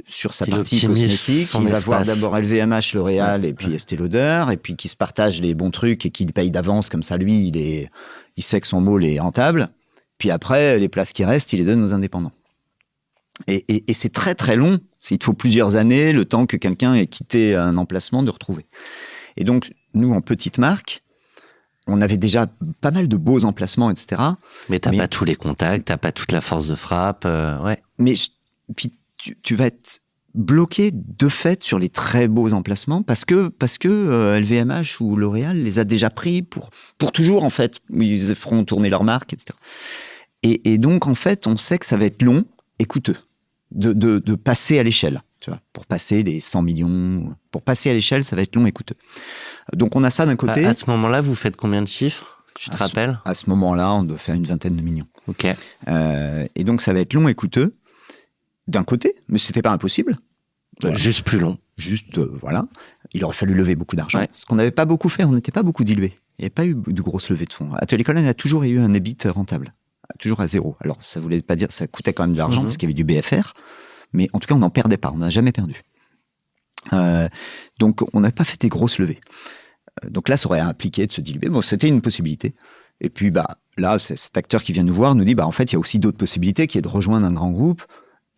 sur sa partie cosmétique, il va voir d'abord LVMH, L'Oréal, et puis Estée Lauder, et puis qui se partage les bons trucs et qui paye d'avance, comme ça, lui, il sait que son mall est rentable. Puis après, les places qui restent, il les donne aux indépendants. Et c'est très, très long. Il te faut plusieurs années, le temps que quelqu'un ait quitté un emplacement, de retrouver. Et donc, nous, en petite marque, on avait déjà pas mal de beaux emplacements, etc. Mais t'as pas tous les contacts, t'as pas toute la force de frappe, ouais. Mais puis tu vas être bloqué de fait sur les très beaux emplacements parce que LVMH ou L'Oréal les a déjà pris pour toujours, en fait. Ils feront tourner leur marque, etc. Et donc, en fait, on sait que ça va être long et coûteux de passer à l'échelle. Tu vois, pour passer les 100 millions, pour passer à l'échelle, ça va être long et coûteux. Donc, on a ça d'un côté. À ce moment-là, vous faites combien de chiffres ? Tu te rappelles ? À ce moment-là, on doit faire une vingtaine de millions. Ok. Et donc, ça va être long et coûteux, d'un côté, mais c'était pas impossible. Voilà. Juste plus long. Voilà. Il aurait fallu lever beaucoup d'argent. Ouais. Ce qu'on n'avait pas beaucoup fait, on n'était pas beaucoup dilué. Il n'y avait pas eu de grosses levées de fonds. Atelier Cologne a toujours eu un EBIT rentable. Toujours à zéro. Alors, ça voulait pas dire, ça coûtait quand même de l'argent parce qu'il y avait du BFR. Mais en tout cas, on n'en perdait pas. On n'a jamais perdu. Donc, on n'avait pas fait des grosses levées. Donc là, ça aurait impliqué de se diluer. Bon, c'était une possibilité. Et puis, là, cet acteur qui vient nous voir nous dit, en fait, il y a aussi d'autres possibilités, qui est de rejoindre un grand groupe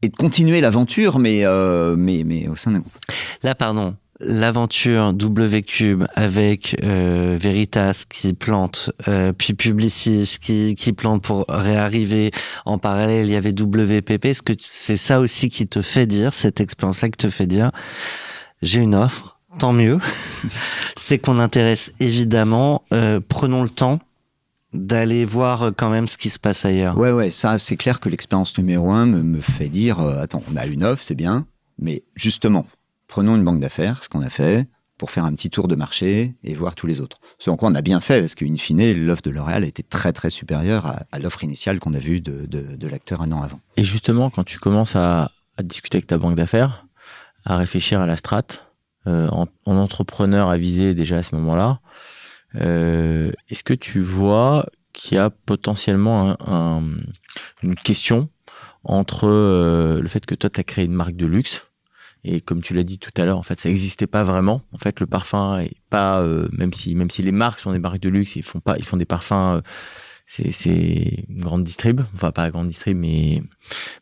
et de continuer l'aventure, mais au sein d'un groupe. Là, pardon, l'aventure WCube avec Veritas qui plante, puis Publicis qui plante pour réarriver. En parallèle, il y avait WPP. Est-ce que c'est ça aussi qui te fait dire, cette expérience-là qui te fait dire, j'ai une offre, tant mieux. C'est qu'on intéresse évidemment, prenons le temps d'aller voir quand même ce qui se passe ailleurs. Ouais, ça, c'est clair que l'expérience numéro 1 me fait dire, attends, on a une offre, c'est bien, mais justement, prenons une banque d'affaires, ce qu'on a fait, pour faire un petit tour de marché et voir tous les autres. Ce en quoi on a bien fait, parce qu'in fine, l'offre de L'Oréal a été très, très supérieure à l'offre initiale qu'on a vue de l'acteur un an avant. Et justement, quand tu commences à discuter avec ta banque d'affaires, à réfléchir à la strate, en entrepreneur avisé déjà à ce moment-là, est-ce que tu vois qu'il y a potentiellement une question entre le fait que toi, tu as créé une marque de luxe, et comme tu l'as dit tout à l'heure, en fait, ça n'existait pas vraiment. En fait, le parfum est pas, même si les marques sont des marques de luxe, ils font des parfums, c'est une grande distrib, enfin pas grande distrib, mais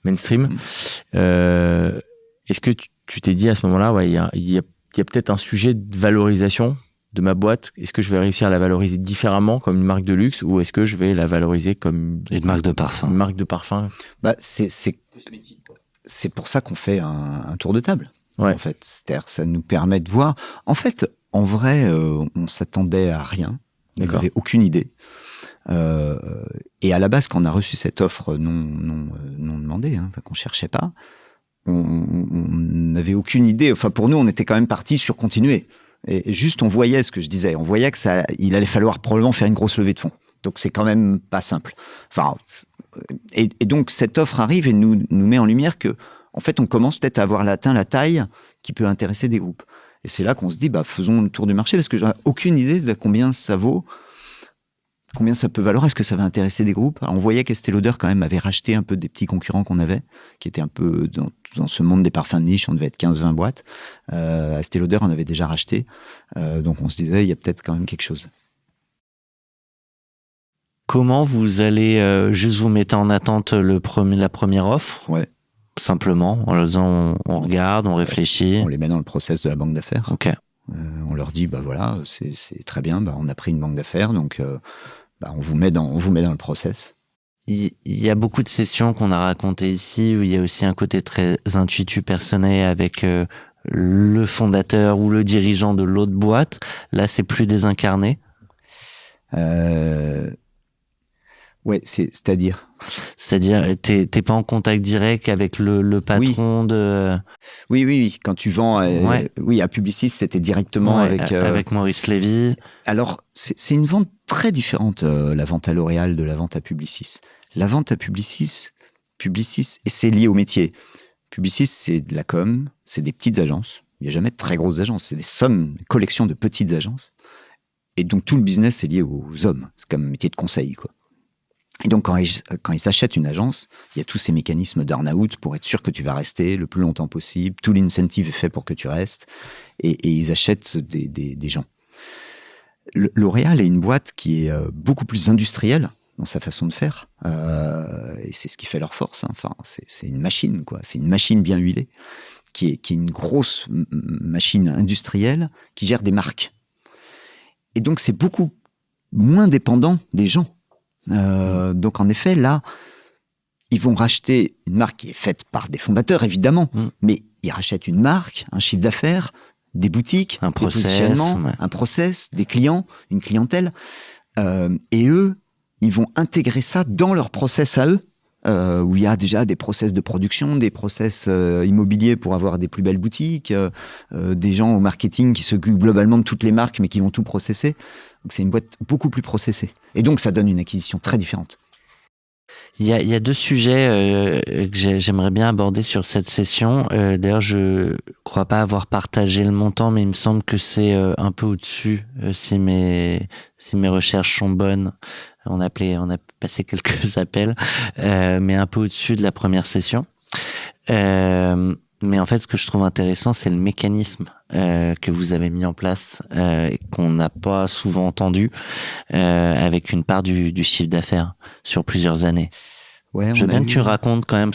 mainstream. Est-ce que tu t'es dit à ce moment-là, il y a peut-être un sujet de valorisation de ma boîte? Est-ce que je vais réussir à la valoriser différemment comme une marque de luxe, ou est-ce que je vais la valoriser comme une marque de parfum? Une marque de parfum. C'est pour ça qu'on fait un tour de table. Ouais. En fait, c'est-à-dire, ça nous permet de voir. En fait, en vrai, on s'attendait à rien. On n'avait aucune idée. Et à la base, quand on a reçu cette offre non demandée, qu'on cherchait pas, on n'avait aucune idée. Enfin, pour nous, on était quand même partis sur continuer. Et juste, on voyait ce que je disais. On voyait que il allait falloir probablement faire une grosse levée de fonds. Donc, c'est quand même pas simple. Enfin, et donc, cette offre arrive et nous met en lumière que, en fait, on commence peut-être à avoir atteint la taille qui peut intéresser des groupes. Et c'est là qu'on se dit, faisons le tour du marché, parce que j'ai aucune idée de combien ça vaut combien ça peut valoir, est-ce que ça va intéresser des groupes. Alors, on voyait qu'Estée Lauder quand même avait racheté un peu des petits concurrents qu'on avait, qui étaient un peu dans ce monde des parfums de niche, on devait être 15-20 boîtes. Estée Lauder en avait déjà racheté, donc on se disait, il y a peut-être quand même quelque chose. Comment vous allez juste vous mettez en attente la première offre? Ouais. Simplement, en leur disant on regarde, on réfléchit. On les met dans le process de la banque d'affaires. Ok. On leur dit, bah voilà, c'est très bien, bah on a pris une banque d'affaires, donc bah on vous met dans le process. Il y a beaucoup de sessions qu'on a racontées ici où il y a aussi un côté très intuitu personnel avec le fondateur ou le dirigeant de l'autre boîte. Là, c'est plus désincarné. Ouais, c'est-à-dire t'es pas en contact direct avec le patron de... Oui. Quand tu vends, oui, à Publicis, c'était directement avec Maurice Lévy. Alors, c'est une vente très différente, la vente à L'Oréal de la vente à Publicis. La vente à Publicis, et c'est lié au métier. Publicis, c'est de la com, c'est des petites agences. Il n'y a jamais de très grosses agences, c'est des collections de petites agences. Et donc, tout le business est lié aux hommes. C'est comme un métier de conseil, quoi. Et donc, quand ils s'achètent une agence, il y a tous ces mécanismes d'earn-out pour être sûr que tu vas rester le plus longtemps possible. Tout l'incentive est fait pour que tu restes. Et ils achètent des gens. L'Oréal est une boîte qui est beaucoup plus industrielle dans sa façon de faire. Et c'est ce qui fait leur force. Hein. Enfin, c'est une machine, quoi. C'est une machine bien huilée, qui est une grosse machine industrielle qui gère des marques. Et donc, c'est beaucoup moins dépendant des gens. Donc en effet, là, ils vont racheter une marque qui est faite par des fondateurs, évidemment, mais ils rachètent une marque, un chiffre d'affaires, des boutiques, un process, des clients, une clientèle. Et eux, ils vont intégrer ça dans leur process à eux, où il y a déjà des process de production, des process immobiliers pour avoir des plus belles boutiques, des gens au marketing qui s'occupent globalement de toutes les marques, mais qui vont tout processer. Donc c'est une boîte beaucoup plus processée. Et donc ça donne une acquisition très différente. Il y a deux sujets que j'aimerais bien aborder sur cette session. D'ailleurs, je crois pas avoir partagé le montant, mais il me semble que c'est un peu au-dessus, si mes recherches sont bonnes. On a passé quelques appels, mais un peu au-dessus de la première session. Mais en fait, ce que je trouve intéressant, c'est le mécanisme que vous avez mis en place, qu'on n'a pas souvent entendu, avec une part du chiffre d'affaires sur plusieurs années. Ouais, je veux bien que tu racontes quand même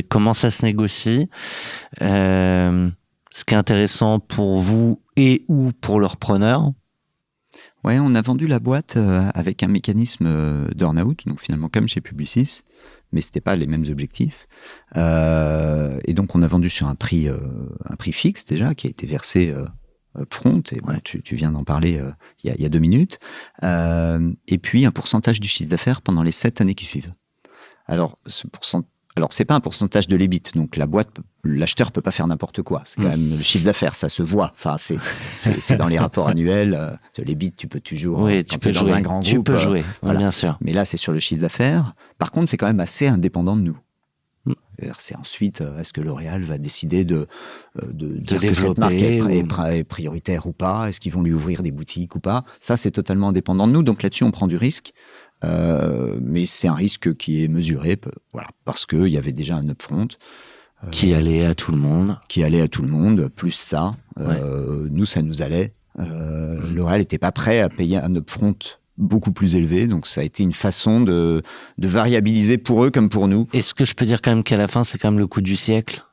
comment ça se négocie, ce qui est intéressant pour vous et ou pour le repreneur. Ouais, on a vendu la boîte avec un mécanisme d'earn-out, donc finalement comme chez Publicis, mais c'était pas les mêmes objectifs. Et donc on a vendu sur un prix fixe déjà, qui a été versé upfront, et bon, tu viens d'en parler il y a 2 minutes. Et puis un pourcentage du chiffre d'affaires pendant les 7 années qui suivent. Alors c'est pas un pourcentage de l'EBIT, donc l'acheteur peut pas faire n'importe quoi. C'est quand même le chiffre d'affaires, ça se voit. Enfin, c'est dans les rapports annuels. L'EBIT, tu peux toujours. Oui, tu peux jouer dans un grand groupe. Tu peux jouer, voilà. Bien sûr. Mais là, c'est sur le chiffre d'affaires. Par contre, c'est quand même assez indépendant de nous. C'est ensuite, est-ce que L'Oréal va décider de dire que cette marque est prioritaire ou pas? Est-ce qu'ils vont lui ouvrir des boutiques ou pas? Ça, c'est totalement indépendant de nous. Donc là-dessus, on prend du risque. Mais c'est un risque qui est mesuré, voilà, parce qu'il y avait déjà un upfront. Qui allait à tout le monde. Plus ça. Nous, ça nous allait. L'Oréal n'était pas prêt à payer un upfront beaucoup plus élevé, donc ça a été une façon de variabiliser pour eux comme pour nous. Est-ce que je peux dire quand même qu'à la fin, c'est quand même le coup du siècle?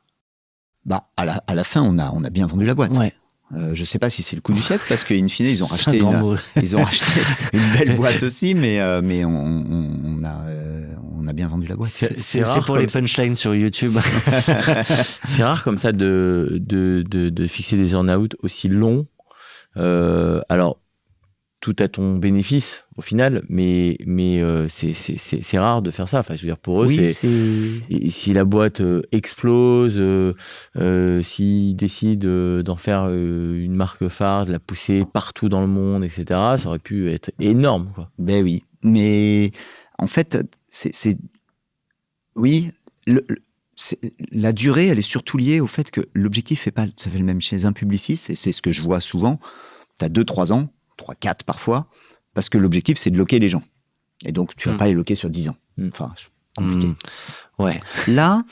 Bah, à la fin, on a bien vendu la boîte. Ouais. Je sais pas si c'est le coup du siècle, parce qu'in fine, ils ont racheté une belle boîte aussi, mais on a bien vendu la boîte. C'est pour les punchlines sur YouTube. C'est rare comme ça de fixer des earn-out aussi longs. Alors, tout à ton bénéfice au final, mais c'est rare de faire ça. Enfin, je veux dire, pour eux, si la boîte explose, s'ils décident d'en faire une marque phare, de la pousser partout dans le monde, etc., ça aurait pu être énorme, quoi. Ben oui, mais en fait, la durée, elle est surtout liée au fait que l'objectif n'est pas tout à fait le même chez un Publicis, et c'est ce que je vois souvent. Tu as 2-3 ans, 3-4 parfois, parce que l'objectif, c'est de loquer les gens. Et donc, tu vas pas les loquer sur 10 ans. Enfin, compliqué. Ouais. Là,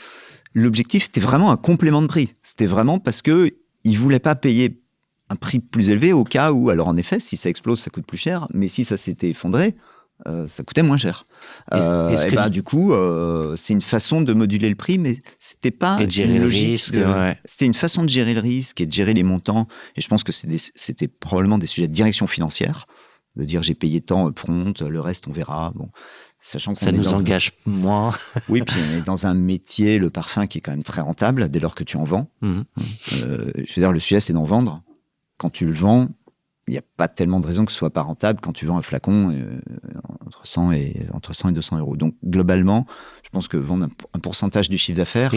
l'objectif, c'était vraiment un complément de prix. C'était vraiment parce qu'ils ne voulaient pas payer un prix plus élevé au cas où, alors en effet, si ça explose, ça coûte plus cher, mais si ça s'était effondré, ça coûtait moins cher. Du coup, c'est une façon de moduler le prix, mais c'était pas une logique. C'était une façon de gérer le risque et de gérer les montants. Et je pense que c'était probablement des sujets de direction financière, de dire j'ai payé tant upfront, le reste on verra. Bon, sachant qu'on ça nous engage moins. Oui, puis on est dans un métier, le parfum, qui est quand même très rentable dès lors que tu en vends. Je veux dire, le sujet, c'est d'en vendre. Quand tu le vends, il n'y a pas tellement de raison que ce soit pas rentable quand tu vends un flacon entre 100 et 200 euros. Donc, globalement, je pense que vendre un pourcentage du chiffre d'affaires...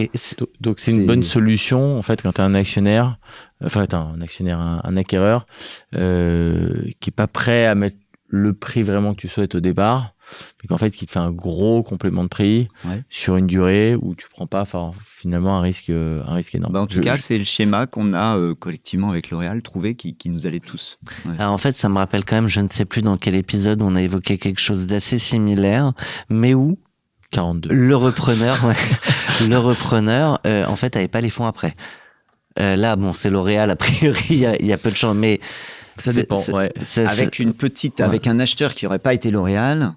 Donc, c'est une bonne solution, en fait, quand tu es un actionnaire, un acquéreur, qui n'est pas prêt à mettre le prix vraiment que tu souhaites au départ, mais qu'en fait, qui te fait un gros complément de prix sur une durée où tu prends pas finalement un risque énorme. En tout cas, c'est le schéma qu'on a collectivement avec L'Oréal trouvé qui nous allait tous. Ouais. Alors, en fait, ça me rappelle quand même, je ne sais plus dans quel épisode on a évoqué quelque chose d'assez similaire, mais où 42. Le repreneur, en fait, avait pas les fonds après. Là, bon, c'est L'Oréal, a priori, il y a peu de chance, mais ça dépend. Avec un acheteur qui n'aurait pas été L'Oréal,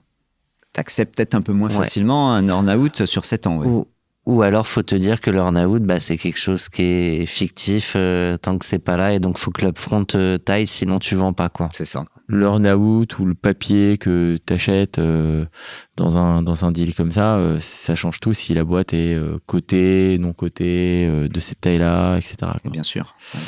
t'acceptes peut-être un peu moins facilement un earn-out sur 7 ans. Ouais. Ou alors, faut te dire que l'earn-out, c'est quelque chose qui est fictif tant que c'est pas là, et donc faut que l'upfront taille, sinon tu vends pas, quoi. C'est ça. L'earn-out ou le papier que t'achètes dans un deal comme ça, ça change tout si la boîte est cotée, non cotée, de cette taille-là, etc. Quoi. Bien sûr. Ouais.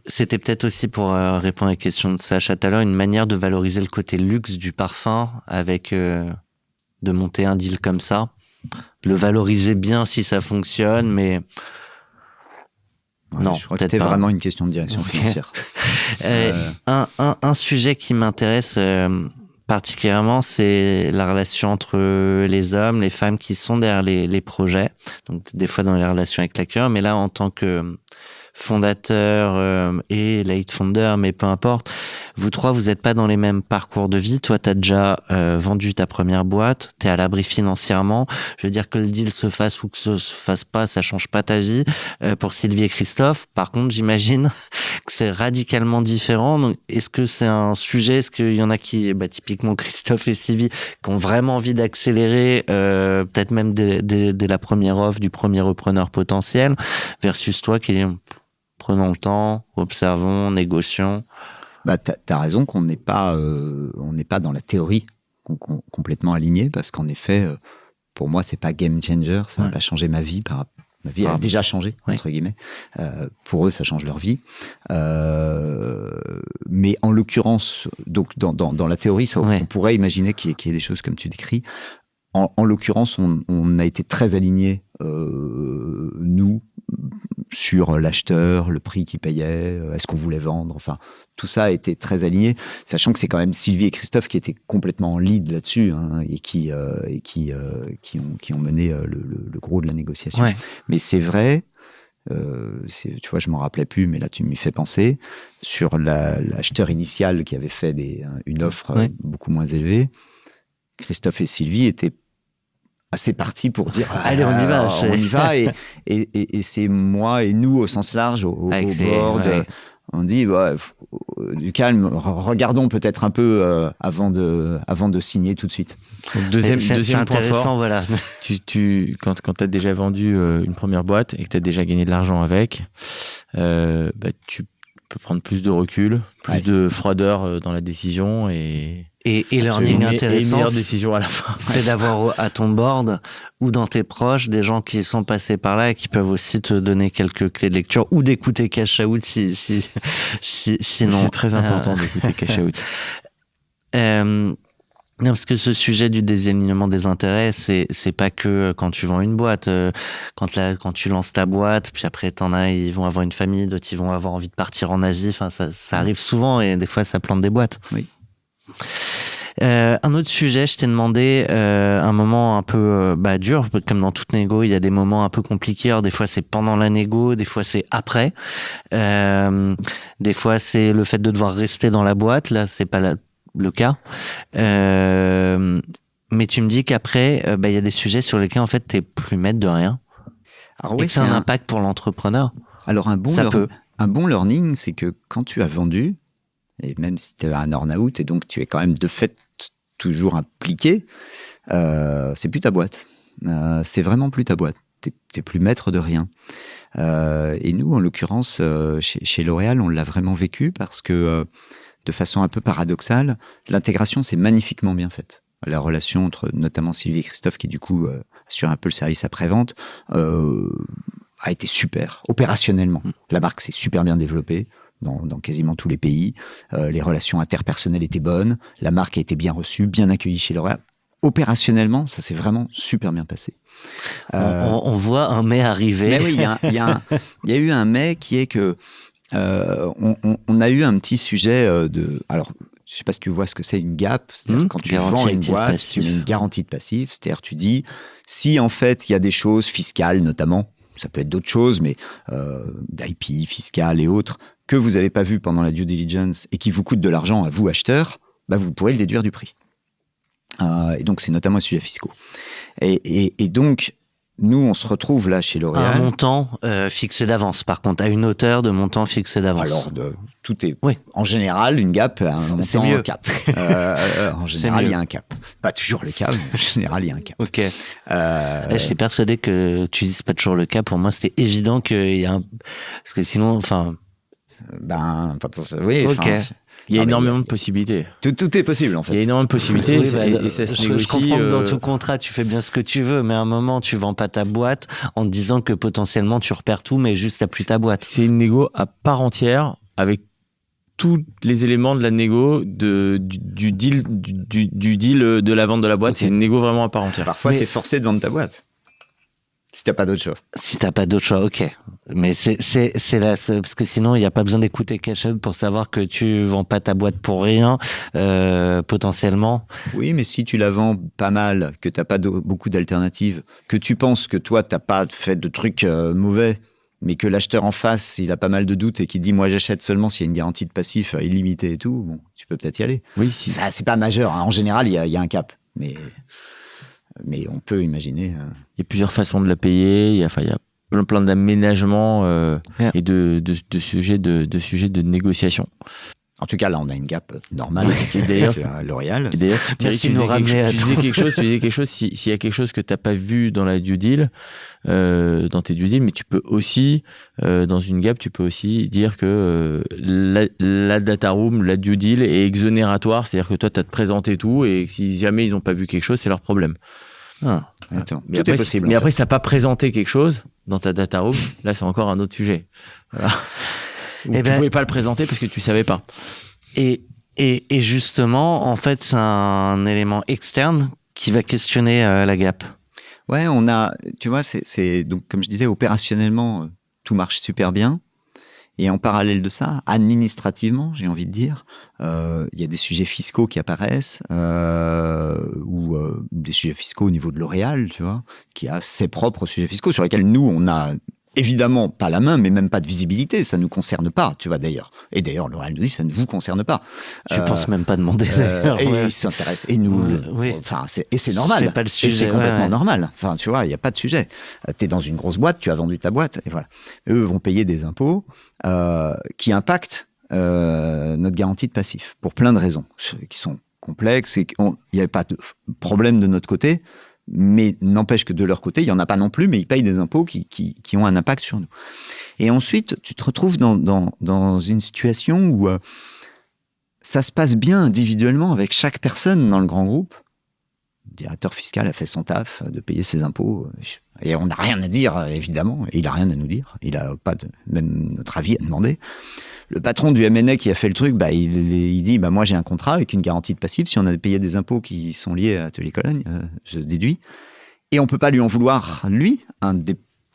C'était peut-être aussi, pour répondre à la question de Sacha tout à l'heure, une manière de valoriser le côté luxe du parfum avec de monter un deal comme ça. Le valoriser bien si ça fonctionne, mais non, je crois que c'était vraiment une question de direction financière. Un sujet qui m'intéresse particulièrement, c'est la relation entre les hommes, les femmes qui sont derrière les projets. Donc des fois dans les relations avec l'acquéreur, mais là en tant que fondateur et late founder, mais peu importe. Vous trois, vous n'êtes pas dans les mêmes parcours de vie. Toi, tu as déjà vendu ta première boîte, tu es à l'abri financièrement. Je veux dire que le deal se fasse ou que se fasse pas, ça change pas ta vie. Pour Sylvie et Christophe, par contre, j'imagine que c'est radicalement différent. Donc, est-ce que c'est un sujet, est-ce qu'il y en a qui, typiquement Christophe et Sylvie, qui ont vraiment envie d'accélérer, peut-être même dès la première offre du premier repreneur potentiel, versus toi qui est prenons le temps, observons, négocions. T'as raison qu'on n'est pas dans la théorie complètement aligné, parce qu'en effet, pour moi, c'est pas game changer, ça va pas changer ma vie. Ma vie a déjà changé, entre guillemets. Pour eux, ça change leur vie. Mais en l'occurrence, donc dans la théorie, on pourrait imaginer qu'il y ait des choses comme tu décris. En l'occurrence, on a été très alignés, nous, sur l'acheteur, le prix qu'il payait, est-ce qu'on voulait vendre, enfin, tout ça a été très aligné, sachant que c'est quand même Sylvie et Christophe qui étaient complètement en lead là-dessus, et qui ont mené le gros de la négociation. Ouais. Mais c'est vrai, tu vois, je m'en rappelais plus, mais là tu m'y fais penser, sur l'acheteur initial qui avait fait une offre beaucoup moins élevée, Christophe et Sylvie étaient assez partis pour dire allez, on y va, et c'est moi et nous au sens large au board, on dit du calme, regardons peut-être un peu avant de signer tout de suite. Donc, deuxième point fort, voilà. quand tu as déjà vendu une première boîte et que tu as déjà gagné de l'argent avec, tu peux prendre plus de recul, plus de froideur dans la décision, et learning intéressant, meilleure décision à la fin. C'est d'avoir à ton board ou dans tes proches des gens qui sont passés par là et qui peuvent aussi te donner quelques clés de lecture, ou d'écouter Cash Out sinon. C'est très important d'écouter Cash Out. Non, parce que ce sujet du désalignement des intérêts, c'est pas que quand tu vends une boîte. Quand tu lances ta boîte, puis après t'en as, ils vont avoir une famille, d'autres ils vont avoir envie de partir en Asie. Enfin, ça arrive souvent, et des fois ça plante des boîtes. Oui. Un autre sujet, je t'ai demandé un moment un peu dur, comme dans toute négo, il y a des moments un peu compliqués. Alors, des fois c'est pendant la négo, des fois c'est après, des fois c'est le fait de devoir rester dans la boîte. Là, c'est pas le cas. Mais tu me dis qu'après, y a des sujets sur lesquels en fait t'es plus maître de rien. Alors et que c'est un impact pour l'entrepreneur. Alors un bon learning, c'est que quand tu as vendu, et même si tu es un earn-out et donc tu es quand même de fait toujours impliqué, c'est plus ta boîte. C'est vraiment plus ta boîte. T'es plus maître de rien. Et nous, en l'occurrence, chez L'Oréal, on l'a vraiment vécu parce que, de façon un peu paradoxale, l'intégration s'est magnifiquement bien faite. La relation entre notamment Sylvie et Christophe, qui du coup assure un peu le service après-vente, a été super, opérationnellement. La marque s'est super bien développée dans quasiment tous les pays. Les relations interpersonnelles étaient bonnes. La marque a été bien reçue, bien accueillie chez L'Oréal. Opérationnellement, ça s'est vraiment super bien passé. On voit un mais arriver. Mais oui, il y a eu un mais qui est que on a eu un petit sujet de... Alors, je ne sais pas si tu vois ce que c'est une gap. C'est-à-dire quand tu vends une boîte, tu mets une garantie de passif. C'est-à-dire tu dis, si en fait il y a des choses fiscales notamment, ça peut être d'autres choses, mais d'IP, fiscales et autres, que vous n'avez pas vu pendant la due diligence et qui vous coûtent de l'argent à vous, acheteurs, vous pourrez le déduire du prix. Et donc, c'est notamment un sujet fiscaux. Et donc, nous, on se retrouve là chez L'Oréal. Un montant fixé d'avance, par contre, à une hauteur de montant fixé d'avance. Alors, tout est... Oui. En général, une gap a un montant mieux. Cap. En général, il y a un cap. Pas toujours le cas, mais en général, il y a un cap. Ok. J'étais persuadé que tu dises pas toujours le cas. Pour moi, c'était évident qu'il y a un... Parce que sinon, enfin... oui, ok. Il y a énormément de possibilités. Tout est possible, en fait. Il y a énormément de possibilités et ça se négocie. Je comprends que dans tout contrat, tu fais bien ce que tu veux, mais à un moment, tu vends pas ta boîte en te disant que potentiellement, tu repères tout, mais juste, t'as plus ta boîte. C'est une négo à part entière avec tous les éléments de la négo du deal de la vente de la boîte. Okay. C'est une négo vraiment à part entière. Parfois, t'es forcé de vendre ta boîte. Si t'as pas d'autre choix. Si t'as pas d'autre choix, ok. Mais c'est là, parce que sinon, il n'y a pas besoin d'écouter Cash pour savoir que tu vends pas ta boîte pour rien, potentiellement. Oui, mais si tu la vends pas mal, que t'as pas beaucoup d'alternatives, que tu penses que toi, t'as pas fait de trucs mauvais, mais que l'acheteur en face, il a pas mal de doutes et qu'il dit, moi, j'achète seulement s'il y a une garantie de passif illimitée et tout, bon, tu peux peut-être y aller. Oui, si. Ça, c'est pas majeur. Hein. En général, il y a un cap. Mais on peut imaginer. Il y a plusieurs façons de la payer. Il y a plein d'aménagements et de sujets de négociation. En tout cas, là, on a une gap normale avec L'Oréal. Et d'ailleurs, Thierry, tu disais quelque chose. S'il y a quelque chose que tu n'as pas vu dans la due deal, dans tes due deals, mais tu peux aussi, dans une gap, tu peux aussi dire que la data room, la due deal est exonératoire. C'est-à-dire que toi, tu as présenté tout et si jamais ils n'ont pas vu quelque chose, c'est leur problème. Attends, mais tout après, est possible. Mais après, si tu n'as pas présenté quelque chose dans ta data room, là, c'est encore un autre sujet. Voilà. Tu pouvais pas le présenter parce que tu savais pas. Et justement, en fait, c'est un élément externe qui va questionner la gap. Ouais, on a, tu vois, c'est donc comme je disais, opérationnellement, tout marche super bien. Et en parallèle de ça, administrativement, j'ai envie de dire, il y a des sujets fiscaux qui apparaissent, ou des sujets fiscaux au niveau de L'Oréal, tu vois, qui a ses propres sujets fiscaux sur lesquels nous, on a évidemment pas la main, mais même pas de visibilité. Ça nous concerne pas, tu vois, d'ailleurs. Et d'ailleurs, L'Oréal nous dit, ça ne vous concerne pas. Je pense même pas demander, d'ailleurs. Et ils s'intéressent. Et nous, enfin, c'est normal. C'est pas le sujet. Et c'est complètement normal. Enfin, tu vois, il n'y a pas de sujet. T'es dans une grosse boîte, tu as vendu ta boîte, et voilà. Eux vont payer des impôts, qui impactent, notre garantie de passif. Pour plein de raisons, qui sont complexes et qu'il n'y avait pas de problème de notre côté. Mais n'empêche que de leur côté, il n'y en a pas non plus, mais ils payent des impôts qui ont un impact sur nous. Et ensuite, tu te retrouves dans une situation où ça se passe bien individuellement avec chaque personne dans le grand groupe. Le directeur fiscal a fait son taf de payer ses impôts. Et on n'a rien à dire, évidemment. Et il n'a rien à nous dire. Il n'a pas même notre avis à demander. Le patron du M&A qui a fait le truc, il dit, moi j'ai un contrat avec une garantie de passif. Si on a payé des impôts qui sont liés à Atelier Cologne, je déduis. Et on peut pas lui en vouloir, lui,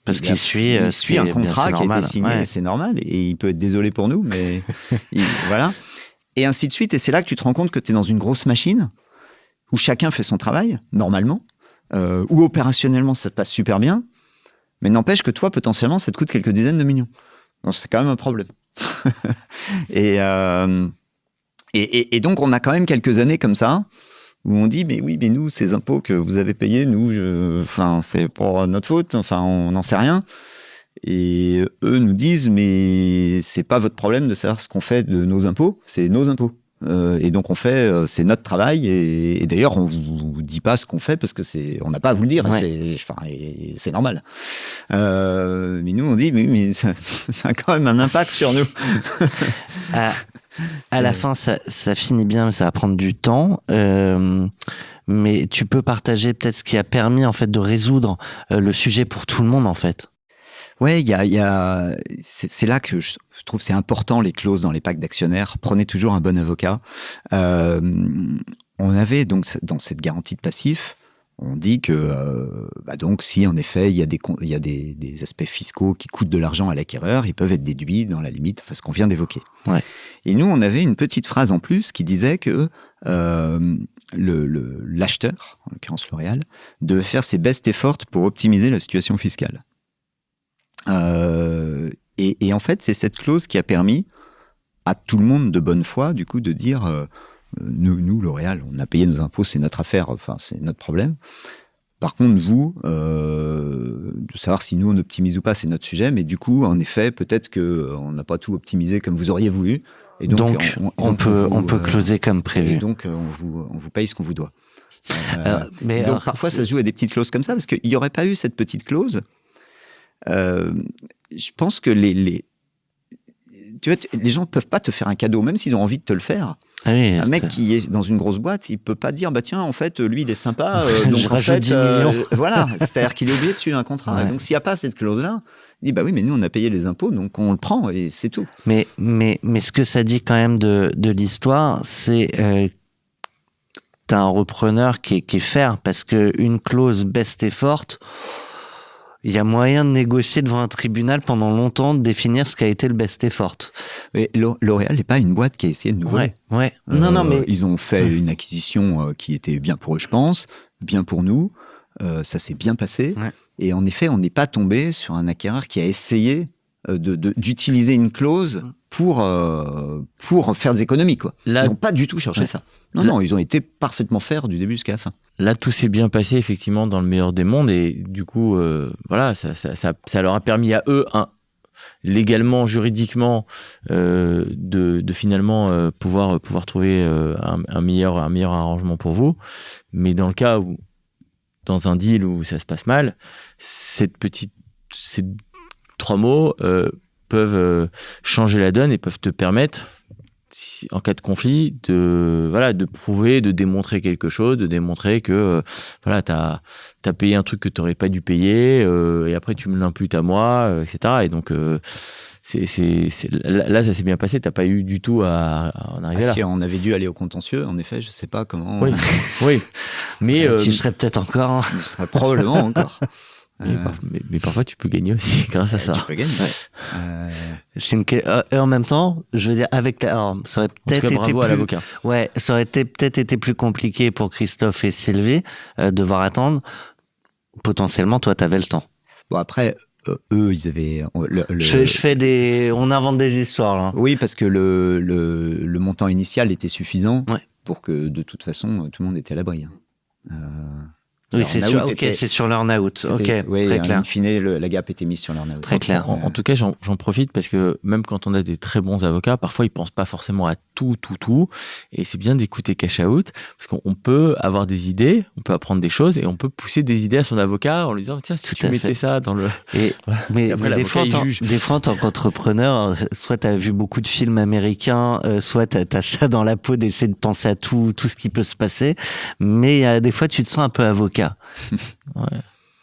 parce qu'il suit un contrat qui a été signé, ouais. C'est normal. Et il peut être désolé pour nous, mais voilà. Et ainsi de suite. Et c'est là que tu te rends compte que tu es dans une grosse machine où chacun fait son travail, normalement, où opérationnellement ça te passe super bien, mais n'empêche que toi, potentiellement, ça te coûte quelques dizaines de millions. Donc c'est quand même un problème. et donc, on a quand même quelques années comme ça, où on dit mais oui, mais nous, ces impôts que vous avez payés, nous, c'est pour notre faute, enfin, on n'en sait rien. Et eux nous disent mais c'est pas votre problème de savoir ce qu'on fait de nos impôts, c'est nos impôts. Et donc on fait, c'est notre travail. Et d'ailleurs, on vous dit pas ce qu'on fait parce que on n'a pas à vous le dire. Ouais. C'est normal. Mais nous, on dit, mais ça a quand même un impact sur nous. À la fin, ça finit bien, mais ça va prendre du temps. Mais tu peux partager peut-être ce qui a permis en fait de résoudre le sujet pour tout le monde en fait. Ouais, c'est là que je trouve c'est important les clauses dans les pactes d'actionnaires. Prenez toujours un bon avocat. On avait donc dans cette garantie de passif, on dit que donc si en effet il y a des aspects fiscaux qui coûtent de l'argent à l'acquéreur, ils peuvent être déduits dans la limite, ce qu'on vient d'évoquer. Ouais. Et nous on avait une petite phrase en plus qui disait que l'acheteur, en l'occurrence L'Oréal, devait faire ses best efforts pour optimiser la situation fiscale. Et en fait, c'est cette clause qui a permis à tout le monde de bonne foi, du coup, de dire nous, L'Oréal, on a payé nos impôts, c'est notre affaire, enfin, c'est notre problème. Par contre, vous, de savoir si nous on optimise ou pas, c'est notre sujet. Mais du coup, en effet, peut-être qu'on n'a pas tout optimisé comme vous auriez voulu. Et donc on peut closer comme prévu. Et donc, on vous paye ce qu'on vous doit. Donc, parfois, ça se joue à des petites clauses comme ça, parce qu'il n'y aurait pas eu cette petite clause. Je pense que tu vois, les gens peuvent pas te faire un cadeau, même s'ils ont envie de te le faire. Ah oui, un mec qui est dans une grosse boîte, il peut pas dire bah tiens en fait lui il est sympa, donc je en rajoute fait 10 millions. voilà, c'est-à-dire qu'il est obligé de suivre un contrat. Ouais. Donc s'il y a pas cette clause là, il dit bah oui mais nous on a payé les impôts donc on le prend et c'est tout. Mais ce que ça dit quand même de l'histoire, c'est t'as un repreneur qui est fair parce que une clause best effort. Il y a moyen de négocier devant un tribunal pendant longtemps, de définir ce qu'a été le best effort. Et L'Oréal n'est pas une boîte qui a essayé de nous voler. Ouais. Non, mais ils ont fait une acquisition qui était bien pour eux, je pense, bien pour nous. Ça s'est bien passé. Ouais. Et en effet, on n'est pas tombé sur un acquéreur qui a essayé d'utiliser une clause pour faire des économies, quoi. Là, ils n'ont pas du tout cherché ça. Non, ils ont été parfaitement fers du début jusqu'à la fin. Là, tout s'est bien passé, effectivement, dans le meilleur des mondes. Et du coup, voilà, ça leur a permis à eux, légalement, juridiquement, de finalement pouvoir trouver un meilleur arrangement pour vous. Mais dans le cas où, dans un deal où ça se passe mal, ces 3 mots peuvent changer la donne et peuvent te permettre, en cas de conflit, de prouver, de démontrer quelque chose, de démontrer que t'as payé un truc que t'aurais pas dû payer, et après tu me l'imputes à moi, etc. Et donc là, ça s'est bien passé. T'as pas eu du tout à en arriver là. Si on avait dû aller au contentieux, en effet, je sais pas comment. Oui. Mais tu serais peut-être encore. Tu serais probablement encore. Mais parfois tu peux gagner aussi grâce à ça. Tu peux gagner. Et en même temps, je veux dire, ça aurait peut-être été bravo à l'avocat. Ouais, ça aurait peut-être été plus compliqué pour Christophe et Sylvie devoir attendre. Potentiellement, toi, t'avais le temps. Bon après, eux, ils avaient. On invente des histoires là. Oui, parce que le montant initial était suffisant pour que de toute façon tout le monde était à l'abri. Oui, c'est sûr. Ok, c'est sur l'earn-out. Ok, oui, très clair. In fine, la gap était mise sur l'earn-out. Très clair. En tout cas, j'en profite parce que même quand on a des très bons avocats, parfois ils pensent pas forcément à tout. Et c'est bien d'écouter Cash Out parce qu'on peut avoir des idées, on peut apprendre des choses et on peut pousser des idées à son avocat en lui disant tiens, si tu mettais ça dans le. Mais des fois, en tant qu'entrepreneur, soit tu as vu beaucoup de films américains, soit tu as ça dans la peau d'essayer de penser à tout ce qui peut se passer. Mais des fois, tu te sens un peu avocat.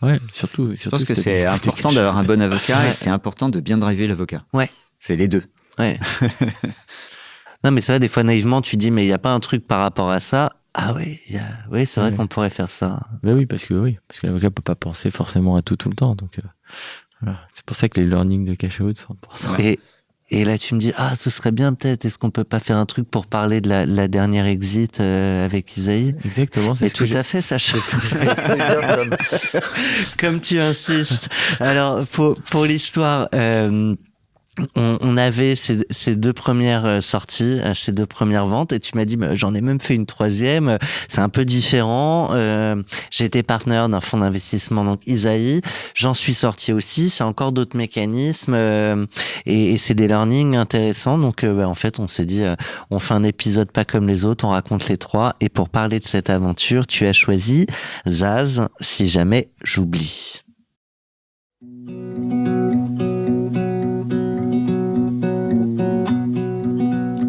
Ouais, surtout. Je pense que c'est important d'avoir un bon avocat et c'est important de bien driver l'avocat. Ouais. C'est les deux. Ouais. Non, mais c'est vrai, des fois, naïvement, tu dis, mais il n'y a pas un truc par rapport à ça. Ah oui, c'est vrai qu'on pourrait faire ça. Ben oui, parce que l'avocat peut pas penser forcément à tout le temps. Donc, voilà. C'est pour ça que les learnings de Cash Out sont importants. Et là, tu me dis, ce serait bien peut-être, est-ce qu'on peut pas faire un truc pour parler de la dernière exit avec Isaïe ? Exactement, c'est tout à fait, Sacha. Comme tu insistes. Alors, pour l'histoire, on avait ces 2 premières sorties, ces 2 premières ventes, et tu m'as dit j'en ai même fait une 3e. C'est un peu différent. J'ai été partenaire d'un fonds d'investissement, donc Isaïe. J'en suis sorti aussi. C'est encore d'autres mécanismes et c'est des learnings intéressants. Donc en fait, on s'est dit on fait un épisode pas comme les autres, on raconte les 3. Et pour parler de cette aventure, tu as choisi Zaz, si jamais j'oublie.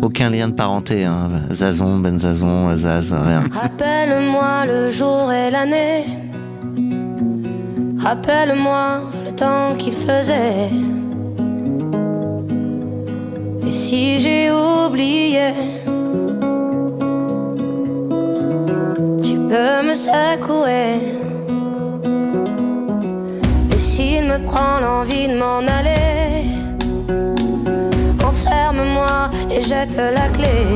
Aucun lien de parenté, hein. Zazon, Benzazon, Zaz, rien. Rappelle-moi le jour et l'année. Rappelle-moi le temps qu'il faisait. Et si j'ai oublié, tu peux me secouer. Et s'il me prend l'envie de m'en aller, enferme-moi et jette la clé.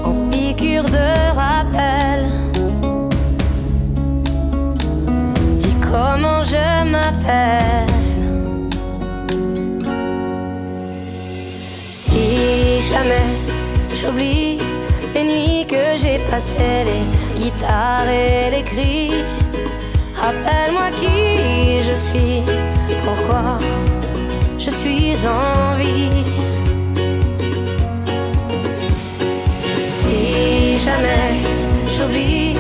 En piqûre de rappel, dis comment je m'appelle. Si jamais j'oublie les nuits que j'ai passées, les guitares et les cris, rappelle-moi qui je suis, pourquoi je suis en vie. Si jamais j'oublie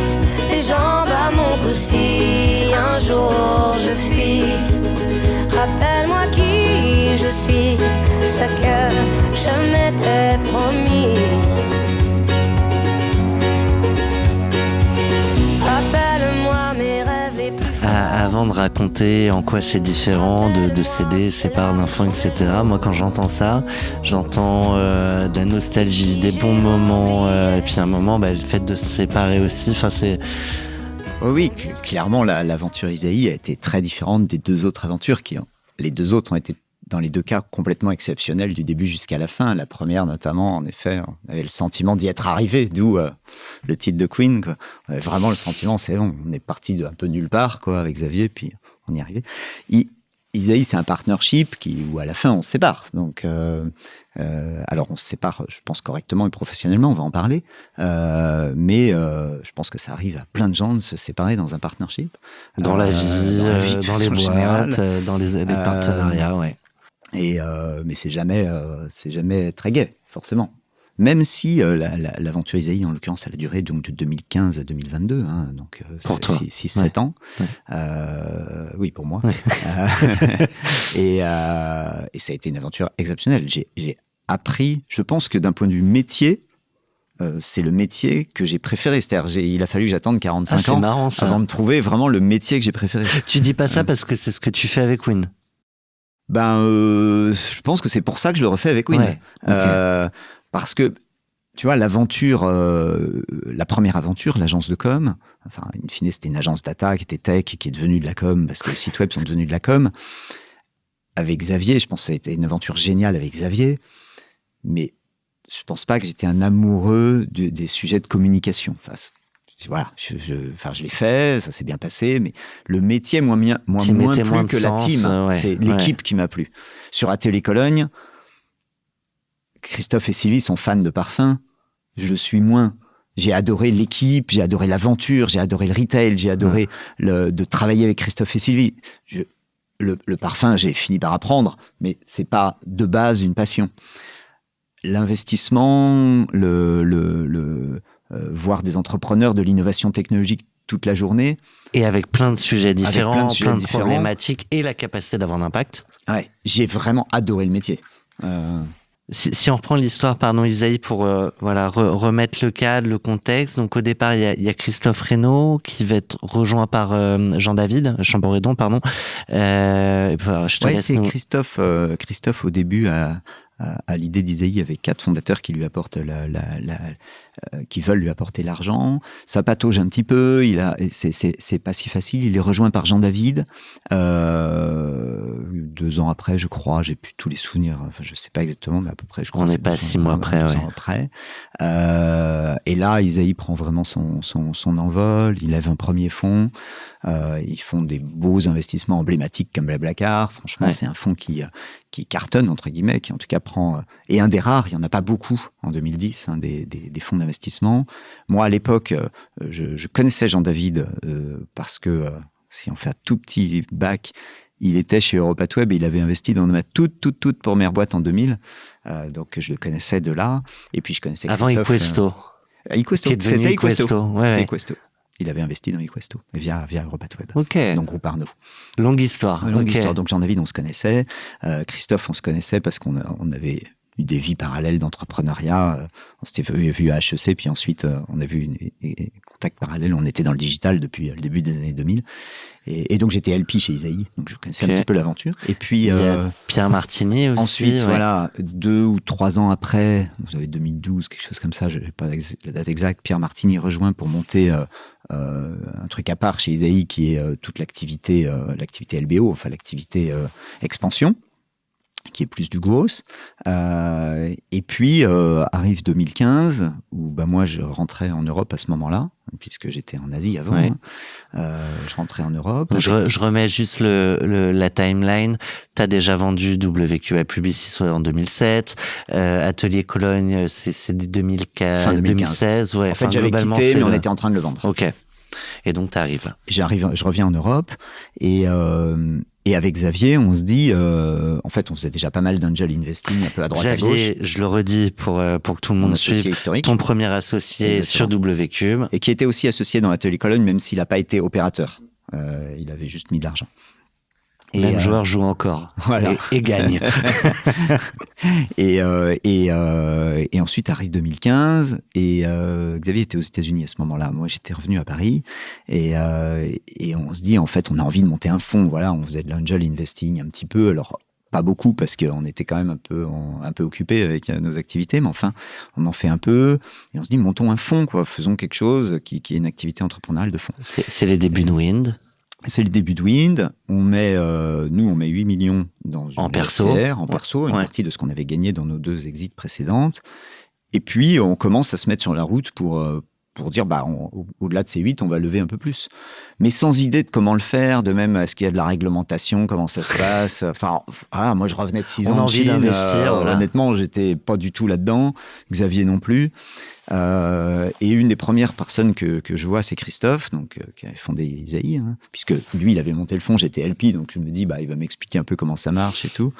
les jambes à mon cou, si un jour je fuis, rappelle-moi qui je suis, ce que je m'étais promis. Rappelle-moi mes rêves les plus forts. Avant de raconter en quoi c'est différent de céder ses parts d'enfant, etc., moi quand j'entends ça, j'entends de la nostalgie, des bons moments, et puis un moment, le fait de se séparer aussi, enfin c'est... Oui, clairement, l'aventure Isaïe a été très différente des 2 autres aventures les 2 autres ont été, dans les 2 cas, complètement exceptionnelles du début jusqu'à la fin. La première, notamment, en effet, on avait le sentiment d'y être arrivé, d'où le titre de Queen, quoi. On avait vraiment le sentiment, c'est bon, on est parti d'un peu nulle part, quoi, avec Xavier, puis on y est arrivé. Isaïe, c'est un partnership où à la fin, on se sépare. Donc, alors, on se sépare, je pense, correctement et professionnellement, on va en parler. Mais je pense que ça arrive à plein de gens de se séparer dans un partnership. Dans la vie, dans les boîtes, dans les partenariats, ouais. Mais c'est jamais très gai, forcément. Même si l'aventure Isaïe, en l'occurrence, elle a duré donc de 2015 à 2022, hein, donc 6-7 ans. Ouais. Oui, pour moi. Ouais. Et ça a été une aventure exceptionnelle. J'ai appris, je pense que d'un point de vue métier, c'est le métier que j'ai préféré. C'est-à-dire, il a fallu que j'attende 45 ans marrant, avant de trouver vraiment le métier que j'ai préféré. Tu dis pas ça parce que c'est ce que tu fais avec Win? Je pense que c'est pour ça que je le refais avec Win. Ouais, okay. Parce que, tu vois, l'aventure, la première aventure, l'agence de com, enfin, in fine, c'était une agence data qui était tech, qui est devenue de la com, parce que les sites web sont devenus de la com. Avec Xavier, je pense que ça a été une aventure géniale avec Xavier, mais je pense pas que j'étais un amoureux des sujets de communication. Enfin, voilà, je l'ai fait, ça s'est bien passé, mais le métier moins plu que la team, c'est l'équipe qui m'a plu. Sur Atelier Cologne, Christophe et Sylvie sont fans de parfum, je le suis moins. J'ai adoré l'équipe, j'ai adoré l'aventure, j'ai adoré le retail, j'ai adoré de travailler avec Christophe et Sylvie. Le parfum, j'ai fini par apprendre, mais c'est pas de base une passion. L'investissement, voir des entrepreneurs de l'innovation technologique toute la journée. Et avec plein de sujets différents, plein de problématiques et la capacité d'avoir un impact. Ouais, j'ai vraiment adoré le métier. Si on reprend l'histoire, pardon Isaïe, pour remettre le cadre, le contexte. Donc au départ, il y a Christophe Reynaud qui va être rejoint par Jean-David Chamboredon, pardon. C'est Christophe au début à l'idée d'Isaïe, il y avait 4 fondateurs qui lui apportent qui veulent lui apporter l'argent. Ça patauge un petit peu. C'est pas si facile. Il est rejoint par Jean David 2 ans après, je crois. J'ai plus tous les souvenirs. Enfin, je sais pas exactement, mais à peu près. Je crois. On n'est pas 6 mois après. 2 ans après. Et là, Isaïe prend vraiment son envol. Il lève un premier fonds. Ils font des beaux investissements emblématiques comme Blablacar. Franchement, c'est un fonds qui cartonne, entre guillemets, qui en tout cas prend... et un des rares, il n'y en a pas beaucoup en 2010, des fonds d'investissement. Moi, à l'époque, je connaissais Jean David parce que, si on fait un tout petit bac, il était chez Europatweb et il avait investi dans ma toute première boîte en 2000. Donc, je le connaissais de là. Et puis, je connaissais Christophe. Avant Equesto. C'était Equesto. Ouais. Equesto. Il avait investi dans Equesto via Europatweb. Ok. Donc, groupe Arnaud. Longue histoire. Histoire. Donc, Jean-David, on se connaissait. Christophe, on se connaissait parce qu'on avait eu des vies parallèles d'entrepreneuriat. On s'était vu à HEC, puis ensuite, on a vu des contacts parallèles. On était dans le digital depuis le début des années 2000. Et donc, j'étais LP chez Isaïe. Donc, je connaissais un petit peu l'aventure. Et puis... Pierre Martini aussi. Ensuite, voilà, 2 ou 3 ans après, vous avez 2012, quelque chose comme ça, je n'ai pas la date exacte, Pierre Martini rejoint pour monter un truc à part chez Isaïe qui est toute l'activité LBO, enfin l'activité expansion, qui est plus du gros. Et puis arrive 2015, où moi je rentrais en Europe à ce moment-là, puisque j'étais en Asie avant. Ouais. Je rentrais en Europe. Je remets juste la timeline. Tu as déjà vendu WQA Publicis en 2007. Atelier Cologne, c'est 2016. Ouais, en fait, j'avais quitté, mais on était en train de le vendre. Ok. Et donc, tu arrives. Je reviens en Europe et avec Xavier, on se dit, en fait, on faisait déjà pas mal d'angel investing un peu à droite Xavier, à gauche. je le redis pour que tout le monde suive, ton premier associé sur WCube. Et qui était aussi associé dans Atelier Cologne, même s'il n'a pas été opérateur. Il avait juste mis de l'argent. Et même joueur joue encore. Voilà. Et gagne. et ensuite arrive 2015 et Xavier était aux États-Unis à ce moment-là. Moi, j'étais revenu à Paris et on se dit en fait, on a envie de monter un fonds. Voilà, on faisait de l'angel investing un petit peu. Alors pas beaucoup parce qu'on était quand même un peu occupés avec nos activités, mais enfin, on en fait un peu et on se dit montons un fonds, quoi. Faisons quelque chose qui est une activité entrepreneuriale de fonds. C'est les débuts de Wind. C'est le début de Wind. On met 8 millions dans une SCR, en perso, une partie de ce qu'on avait gagné dans nos 2 exits précédentes. Et puis, on commence à se mettre sur la route pour dire, au-delà de ces 8, on va lever un peu plus. Mais sans idée de comment le faire, de même, est-ce qu'il y a de la réglementation, comment ça se passe. Enfin, moi, je revenais de 6 ans en Chine. D'investir. Honnêtement, j'étais pas du tout là-dedans. Xavier non plus. Et une des premières personnes que je vois, c'est Christophe, donc qui avait fondé Isaïe, puisque lui, il avait monté le fonds, j'étais LP, donc je me dis, il va m'expliquer un peu comment ça marche et tout.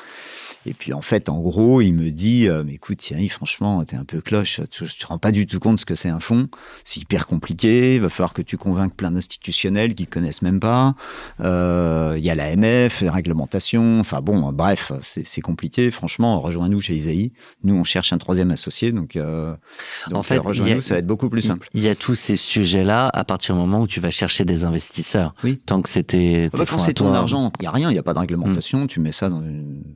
Et puis en fait, en gros, il me dit, mais écoute Thierry, franchement, t'es un peu cloche, tu te rends pas du tout compte de ce que c'est un fonds, c'est hyper compliqué, il va falloir que tu convainques plein d'institutionnels qui connaissent même pas, il y a l'AMF, la réglementation, enfin bon, bref, c'est compliqué, franchement, rejoins-nous chez Isaïe, nous on cherche un 3e associé, donc en fait, rejoins-nous, ça va être beaucoup plus simple. Il y a tous ces sujets-là à partir du moment où tu vas chercher des investisseurs. Oui. Tant que c'était quand c'est ton argent, il y a rien, il y a pas de réglementation, tu mets ça dans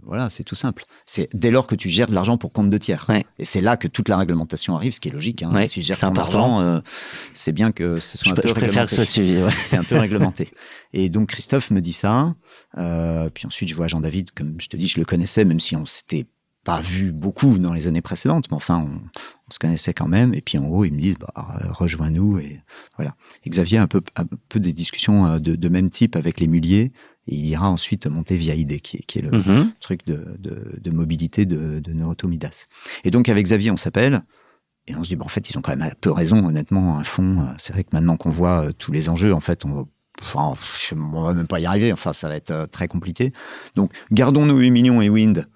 voilà, c'est tout simple. C'est dès lors que tu gères de l'argent pour compte de tiers. Ouais. Et c'est là que toute la réglementation arrive, ce qui est logique. Ouais, si tu gères c'est ton important. argent, c'est bien que ce soit un peu réglementé. Je préfère que ce soit suivi. Ouais. C'est un peu réglementé. Et donc Christophe me dit ça. Puis ensuite, je vois Jean-David, comme je te dis, je le connaissais, même si on s'était pas vu beaucoup dans les années précédentes, mais enfin, on se connaissait quand même. Et puis en gros, il me dit, rejoins-nous. Et voilà. Et Xavier a un peu des discussions de même type avec les Mulliers. Et il ira ensuite monter Via ID, qui est le truc de mobilité de Naoto Midas. Et donc, avec Xavier, on s'appelle. Et on se dit, en fait, ils ont quand même un peu raison, honnêtement. Un fonds, c'est vrai que maintenant qu'on voit tous les enjeux, en fait, on va même pas y arriver. Enfin, ça va être très compliqué. Donc, gardons nos 8 millions et Wind.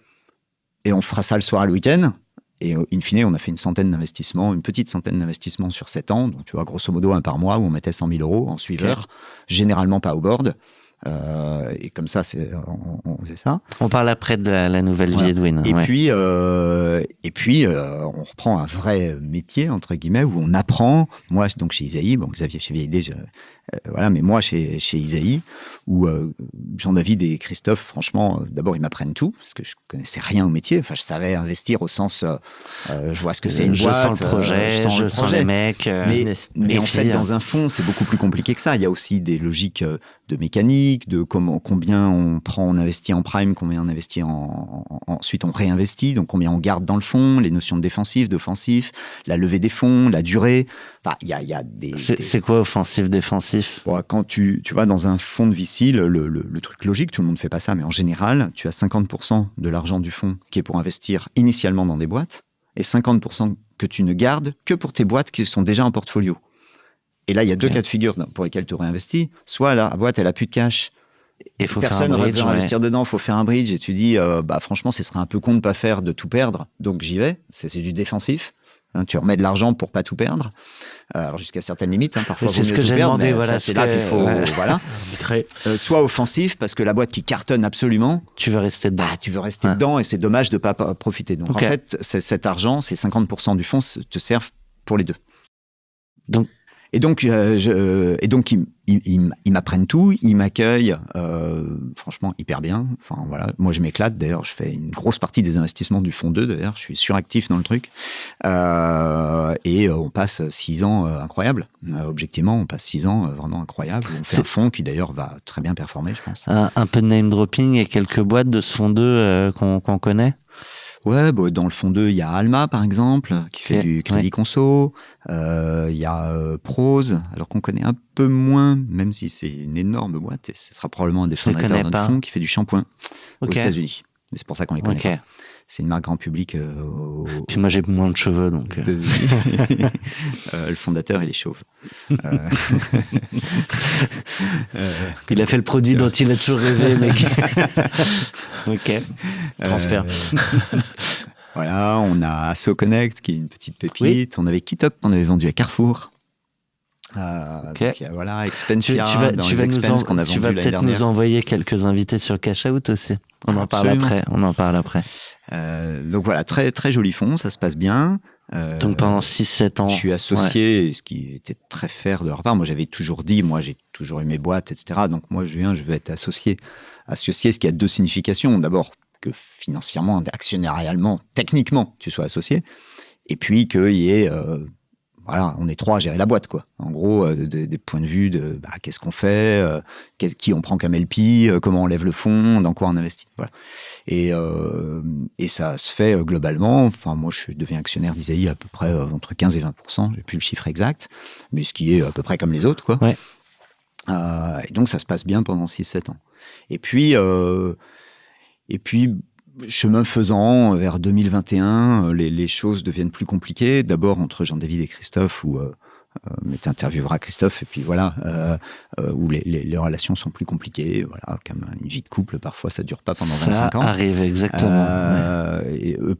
Et on fera ça le soir et le week-end. Et in fine, on a fait une petite centaine d'investissements sur 7 ans. Donc, tu vois, grosso modo, un par mois où on mettait 100 000 euros en suiveur. Okay. Généralement pas au board. Et comme ça, on faisait ça. On parle après de la nouvelle vie Edwin. Et puis, on reprend un vrai métier, entre guillemets, où on apprend. Moi, donc chez Isaïe, bon, Xavier chez Vieille Idée, voilà, mais moi chez Isaïe, où Jean-David et Christophe, franchement, d'abord, ils m'apprennent tout, parce que je connaissais rien au métier. Enfin, je savais investir au sens, je vois ce que c'est une boîte. Je sens le projet, je sens les mecs. Mais en fait, dans un fonds, c'est beaucoup plus compliqué que ça. Il y a aussi des logiques de mécanique, de combien on investit en prime, combien on investit ensuite on réinvestit, donc combien on garde dans le fonds, les notions de défensif, d'offensif, la levée des fonds, la durée. Enfin, il y a des. C'est quoi offensif, défensif? Bon, quand tu vas dans un fonds de VC, le truc logique, tout le monde ne fait pas ça, mais en général, tu as 50% de l'argent du fonds qui est pour investir initialement dans des boîtes et 50% que tu ne gardes que pour tes boîtes qui sont déjà en portfolio. Et là, il y a deux cas de figure pour lesquels tu aurais investi. Soit la boîte, elle a plus de cash. Et Personne n'aurait besoin d'investir dedans, il faut faire un bridge. Et tu dis, franchement, ce serait un peu con de ne pas faire, de tout perdre. Donc, j'y vais. C'est du défensif. Hein, tu remets de l'argent pour pas tout perdre. Alors, jusqu'à certaines limites. Hein, parfois, c'est ce que j'ai demandé. Voilà, c'est là qu'il faut. Voilà. Soit offensif, parce que la boîte qui cartonne absolument. Tu veux rester dedans. Tu veux rester dedans et c'est dommage de ne pas profiter. Donc, en fait, cet argent, ces 50% du fonds te servent pour les deux. Et donc, ils m'apprennent tout, ils m'accueillent, franchement, hyper bien. Enfin, voilà. Moi, je m'éclate. D'ailleurs, je fais une grosse partie des investissements du fonds 2, d'ailleurs. Je suis suractif dans le truc. Et on passe 6 ans incroyables. Objectivement, on passe 6 ans vraiment incroyables. On fait un fonds qui, d'ailleurs, va très bien performer, je pense. Un peu de name dropping et quelques boîtes de ce fonds 2 qu'on connaît. Ouais, dans le fond 2, il y a Alma, par exemple, qui fait du crédit conso. Il y a Prose, alors qu'on connaît un peu moins, même si c'est une énorme boîte, et ce sera probablement un des fondateurs de notre fonds, qui fait du shampoing aux États-Unis. Et c'est pour ça qu'on les connaît pas. C'est une marque grand public. Puis moi, j'ai moins de cheveux, donc. Le fondateur, il est chauve. Il a fait le produit dont il a toujours rêvé, mec. Transfert. Voilà, on a Asso Connect, qui est une petite pépite. On avait Kitok, qu'on avait vendu à Carrefour. Donc, voilà, Expensia, tu vas nous peut-être nous envoyer quelques invités sur Cash Out aussi. On en parle après. Donc voilà, très, très joli fonds, ça se passe bien. Donc pendant 6-7 ans. Je suis associé, ce qui était très fair de leur part. Moi, j'avais toujours dit, moi, j'ai toujours eu mes boîtes, etc. Donc moi, je veux être associé. Associé, ce qui a 2 significations. D'abord, que financièrement, actionnarialement, techniquement, tu sois associé. Et puis qu'il y ait... voilà, on est 3 à gérer la boîte, quoi. En gros, des points de vue de qu'est-ce qu'on fait, qui on prend comme LP, comment on lève le fonds, dans quoi on investit. Voilà. Et ça se fait globalement. Enfin, moi, je deviens actionnaire d'Isaïe à peu près entre 15 et 20%. J'ai plus le chiffre exact, mais ce qui est à peu près comme les autres, quoi. Ouais. Et donc, ça se passe bien pendant 6-7 ans. Et puis, chemin faisant, vers 2021, les choses deviennent plus compliquées. D'abord entre Jean-David et Christophe, mais tu intervieweras Christophe, et puis voilà, où les relations sont plus compliquées. Voilà, comme une vie de couple, parfois ça dure pas pendant 25 ans. Ça arrive, exactement. Et eux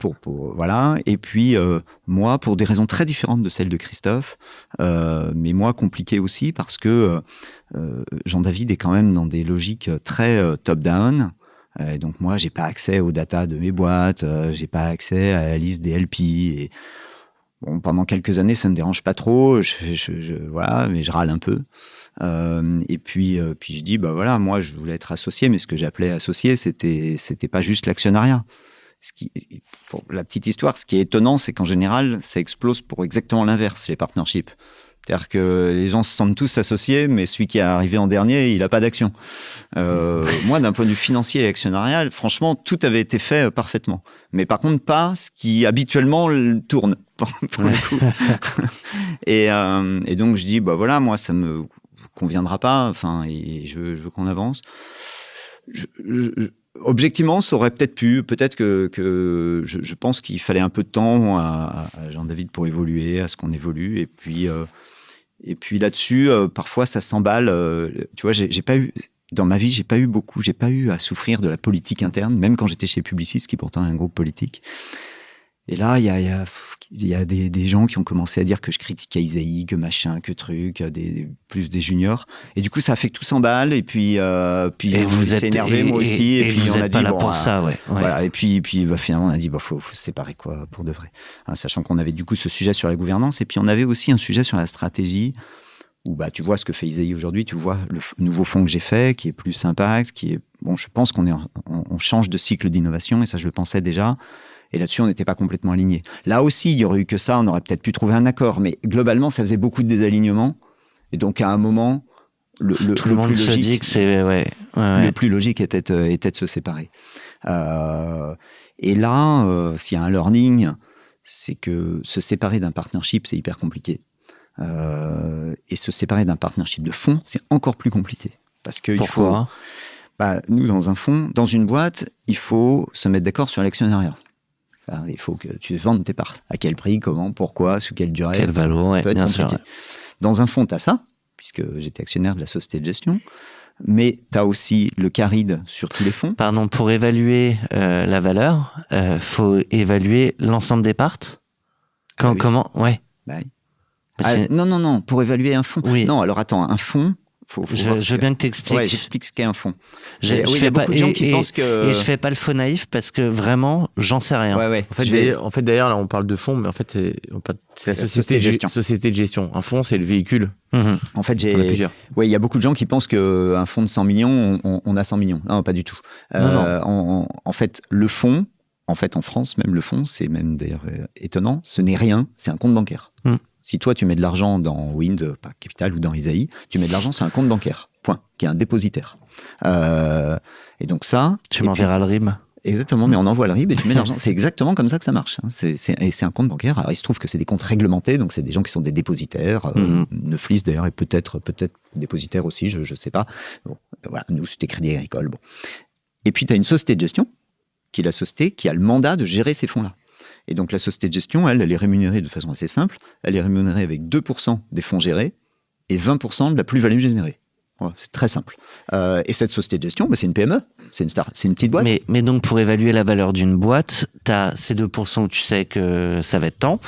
voilà. Et puis moi, pour des raisons très différentes de celles de Christophe, mais moi compliqué aussi parce que Jean-David est quand même dans des logiques très top-down. Donc moi, j'ai pas accès aux data de mes boîtes, j'ai pas accès à la liste des LP. Et bon, pendant quelques années, ça me dérange pas trop. Voilà, mais je râle un peu. Et puis je dis, voilà, moi, je voulais être associé, mais ce que j'appelais associé, c'était pas juste l'actionnariat. Pour la petite histoire, ce qui est étonnant, c'est qu'en général, ça explose pour exactement l'inverse, les partnerships. C'est-à-dire que les gens se sentent tous associés, mais celui qui est arrivé en dernier, il n'a pas d'action. Moi, d'un point de vue financier et actionnarial, franchement, tout avait été fait parfaitement. Mais par contre, pas ce qui habituellement tourne, pour le coup. Et donc, je dis, voilà, moi, ça me conviendra pas, et je veux qu'on avance. Objectivement, ça aurait peut-être que je pense qu'il fallait un peu de temps à Jean-David pour évoluer, à ce qu'on évolue, et puis là-dessus, parfois ça s'emballe. Tu vois, j'ai pas eu dans ma vie, j'ai pas eu à souffrir de la politique interne, même quand j'étais chez Publicis, qui pourtant est un groupe politique. Et là, il y a des gens qui ont commencé à dire que je critiquais Isaïe, que machin, que truc, plus des juniors. Et du coup, ça a fait que tout s'emballe. Et puis vous s'est énervé, moi aussi. Et puis vous on a êtes pas dit, là bon, pour ça, ouais. Voilà. Et puis finalement, on a dit, faut se séparer, quoi, pour de vrai. Hein, sachant qu'on avait du coup ce sujet sur la gouvernance. Et puis on avait aussi un sujet sur la stratégie. Où tu vois ce que fait Isaïe aujourd'hui, tu vois le nouveau fonds que j'ai fait, qui est plus impact, qui est bon. Je pense on change de cycle d'innovation, et ça je le pensais déjà. Et là-dessus, on n'était pas complètement alignés. Là aussi, il y aurait eu que ça, on aurait peut-être pu trouver un accord, mais globalement, ça faisait beaucoup de désalignements. Et donc, à un moment, tout le monde se dit que c'est le plus logique était de se séparer. Et là, s'il y a un learning, c'est que se séparer d'un partnership, c'est hyper compliqué. Et se séparer d'un partnership de fonds, c'est encore plus compliqué. Parce que pourquoi ? Nous, dans un fonds, dans une boîte, il faut se mettre d'accord sur l'actionnariat. Enfin, il faut que tu vendes tes parts. À quel prix, comment, pourquoi, sous quelle durée. Quel valo, bien sûr. Ouais. Dans un fonds, tu as ça, puisque j'étais actionnaire de la société de gestion. Mais tu as aussi le caride sur tous les fonds. Pardon, pour évaluer la valeur, faut évaluer l'ensemble des parts. Comment ? Ouais. Bah oui. Non, pour évaluer un fonds. Oui. Non, alors attends, un fonds. Je veux bien que tu expliques. Ouais, j'explique ce qu'est un fonds. Il y a beaucoup de gens qui pensent que... Et je fais pas le faux naïf parce que vraiment, j'en sais rien. Ouais. En fait, d'ailleurs, là, on parle de fonds, mais en fait, c'est la société de gestion. Un fonds, c'est le véhicule. En fait, il y a beaucoup de gens qui pensent qu'un fonds de 100 millions, on a 100 millions. Non, pas du tout. Non. En fait, le fonds, en France, même le fonds, c'est même d'ailleurs étonnant, ce n'est rien, c'est un compte bancaire. Si toi, tu mets de l'argent dans Wind, pas Capital ou dans Isaïe, tu mets de l'argent, c'est un compte bancaire, point, qui est un dépositaire. Et donc ça... Tu m'enverras le RIB. Exactement, mais on envoie le RIB et tu mets de l'argent. C'est exactement comme ça que ça marche. Hein. C'est un compte bancaire. Alors, il se trouve que c'est des comptes réglementés, donc c'est des gens qui sont des dépositaires. Neuflis, d'ailleurs, est peut-être dépositaire aussi, je ne sais pas. Bon, voilà, nous, c'était Crédit Agricole. Bon. Et puis, tu as une société de gestion, qui est la société qui a le mandat de gérer ces fonds-là. Et donc, la société de gestion, elle est rémunérée de façon assez simple. Elle est rémunérée avec 2% des fonds gérés et 20% de la plus-value générée. Voilà, c'est très simple. Et cette société de gestion, c'est une PME. C'est une petite boîte. Mais donc, pour évaluer la valeur d'une boîte, tu as ces 2% où tu sais que ça va être tant.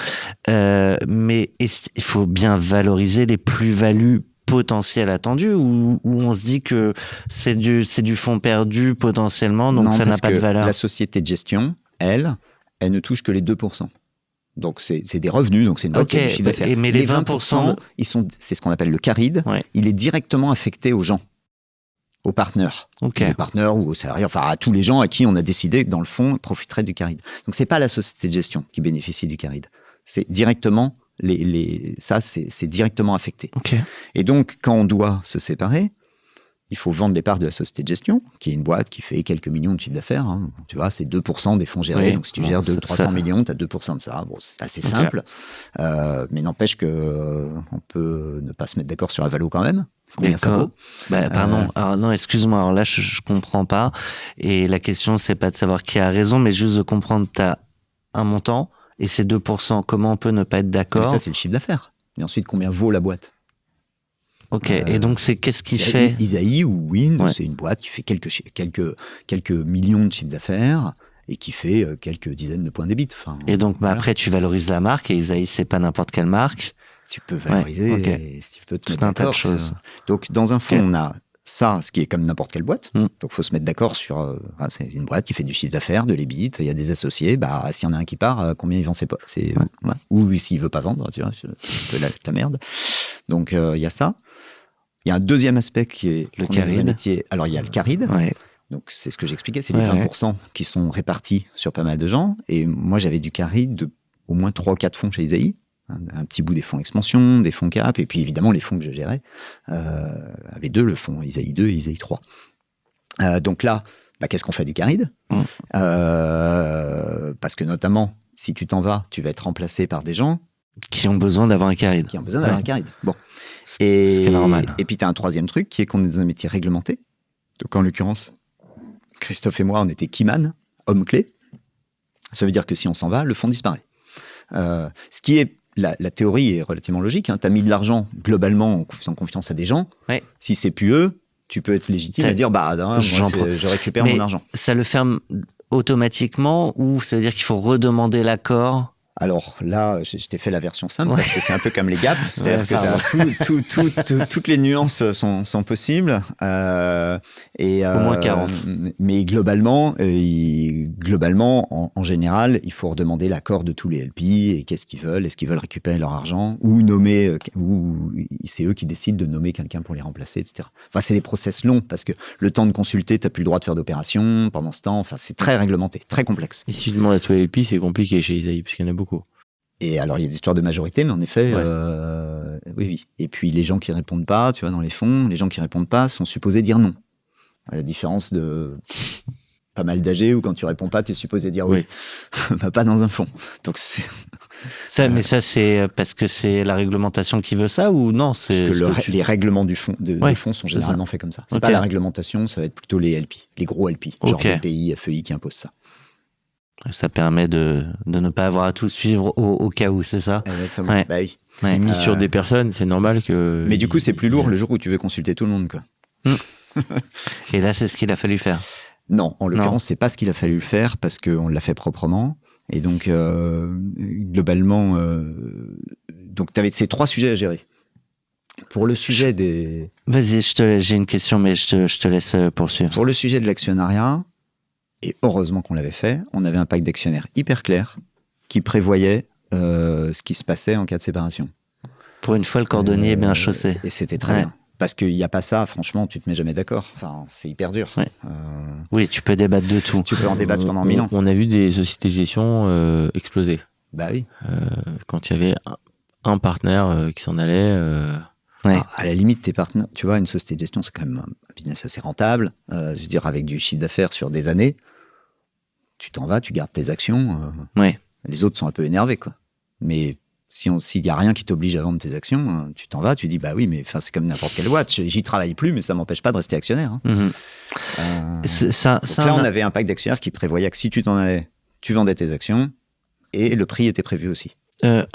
Mais il faut bien valoriser les plus-values potentielles attendues ou on se dit que c'est du fonds perdu potentiellement, donc ça n'a pas de valeur. La société de gestion, elle ne touche que les 2%. Donc, c'est des revenus, donc c'est une boîte qui a du chiffre d'affaires. Mais les 20%, c'est ce qu'on appelle le caride. Ouais. Il est directement affecté aux gens, aux partenaires. Okay. Aux partenaires ou aux salariés, enfin à tous les gens à qui on a décidé que dans le fond, profiteraient du caride. Donc, c'est pas la société de gestion qui bénéficie du caride. C'est directement, c'est directement affecté. Okay. Et donc, quand on doit se séparer, il faut vendre les parts de la société de gestion, qui est une boîte qui fait quelques millions de chiffre d'affaires. Hein. Tu vois, c'est 2% des fonds gérés. Oui. Donc, si tu gères 300 millions, tu as 2% de ça. Bon, c'est assez simple. Mais n'empêche qu'on peut ne pas se mettre d'accord sur la valo quand même. Combien ça vaut ? Pardon. Alors, non, excuse-moi. Alors là, je comprends pas. Et la question, c'est pas de savoir qui a raison, mais juste de comprendre, tu as un montant et c'est 2%. Comment on peut ne pas être d'accord ? Mais ça, c'est le chiffre d'affaires. Et ensuite, combien vaut la boîte ? Ok, et donc qu'est-ce qui fait Isaïe ou Wind, c'est une boîte qui fait quelques millions de chiffre d'affaires et qui fait quelques dizaines de points d'EBIT. Enfin, et donc après tu valorises la marque, et Isaïe c'est pas n'importe quelle marque. Tu peux valoriser, et tu peux te tout un tas de choses. Donc dans un fonds, on a ça, ce qui est comme n'importe quelle boîte. Donc il faut se mettre d'accord sur c'est une boîte qui fait du chiffre d'affaires, de l'EBIT, il y a des associés, s'il y en a un qui part, combien il vend ses potes, ou s'il veut pas vendre, tu vois, c'est un peu la merde. Donc il y a ça. Il y a un deuxième aspect qui est le caride. Alors, il y a le caride. Ouais. Donc, c'est ce que j'expliquais, c'est les 20% qui sont répartis sur pas mal de gens. Et moi, j'avais du caride de au moins 3 ou 4 fonds chez Isaïe. Un petit bout des fonds expansion, des fonds cap, et puis évidemment, les fonds que je gérais avaient deux, le fonds Isaïe 2 et Isaïe 3. Donc là, qu'est-ce qu'on fait du caride ? Parce que notamment, si tu t'en vas, tu vas être remplacé par des gens qui ont besoin d'avoir un caride. Bon. Ce qui est normal. Et puis, tu as un troisième truc qui est qu'on est dans un métier réglementé. Donc, en l'occurrence, Christophe et moi, on était keyman, homme clé. Ça veut dire que si on s'en va, le fonds disparaît. Ce qui est, la théorie est relativement logique. Hein. Tu as mis de l'argent globalement en faisant confiance à des gens. Ouais. Si c'est plus eux, tu peux être légitime à dire moi, je récupère mon argent. Ça le ferme automatiquement ou ça veut dire qu'il faut redemander l'accord? Alors là, je t'ai fait la version simple parce que c'est un peu comme les gaps, c'est-à-dire que toutes les nuances sont possibles. Au moins 40. Mais globalement, en général, il faut redemander l'accord de tous les LP et qu'est-ce qu'ils veulent, est-ce qu'ils veulent récupérer leur argent ou c'est eux qui décident de nommer quelqu'un pour les remplacer, etc. Enfin, c'est des process longs parce que le temps de consulter, t'as plus le droit de faire d'opération pendant ce temps. Enfin, c'est très réglementé, très complexe. Et si tu demandes à tous les LP, c'est compliqué chez Isaïe parce qu'il y en a beaucoup. Et alors, il y a des histoires de majorité, mais en effet, oui. Et puis, les gens qui répondent pas, tu vois, dans les fonds, les gens qui répondent pas sont supposés dire non. À la différence de pas mal d'AG où quand tu réponds pas, tu es supposé dire oui. Bah, pas dans un fonds. Donc, c'est... Mais ça, c'est parce que c'est la réglementation qui veut ça ou non? Parce que les règlements du fonds, des fonds sont généralement faits comme ça. C'est pas la réglementation, ça va être plutôt les LP, les gros LP, genre BPI, FEI qui imposent ça. Ça permet de ne pas avoir à tout suivre au cas où, c'est ça? Exactement. Ouais. Bah oui. Ouais. Mis sur des personnes, c'est normal que... Mais du coup, c'est plus lourd le jour où tu veux consulter tout le monde, quoi. Et là, c'est ce qu'il a fallu faire? Non, en l'occurrence, c'est pas ce qu'il a fallu faire parce qu'on l'a fait proprement. Et donc, globalement, tu avais ces 3 sujets à gérer. Pour le sujet des... Vas-y, j'ai une question, mais je te laisse poursuivre. Pour le sujet de l'actionnariat, et heureusement qu'on l'avait fait, on avait un pacte d'actionnaires hyper clair qui prévoyait ce qui se passait en cas de séparation. Pour une fois, le cordonnier est bien chaussé. Et c'était très bien. Parce qu'il n'y a pas ça, franchement, tu te mets jamais d'accord. Enfin, c'est hyper dur. Ouais. Oui, tu peux débattre de tout. Tu peux en débattre pendant 1000 ans. On a vu des sociétés de gestion exploser. Bah oui. Quand il y avait un partenaire qui s'en allait... À la limite, tes partenaires, tu vois, une société de gestion, c'est quand même un business assez rentable. Je veux dire, avec du chiffre d'affaires sur des années, tu t'en vas, tu gardes tes actions. Les autres sont un peu énervés, quoi. Mais s'il n'y a rien qui t'oblige à vendre tes actions, tu t'en vas, tu dis, bah oui, mais c'est comme n'importe quelle boîte. J'y travaille plus, mais ça ne m'empêche pas de rester actionnaire. Hein. Donc là, on avait un pacte d'actionnaires qui prévoyait que si tu t'en allais, tu vendais tes actions et le prix était prévu aussi.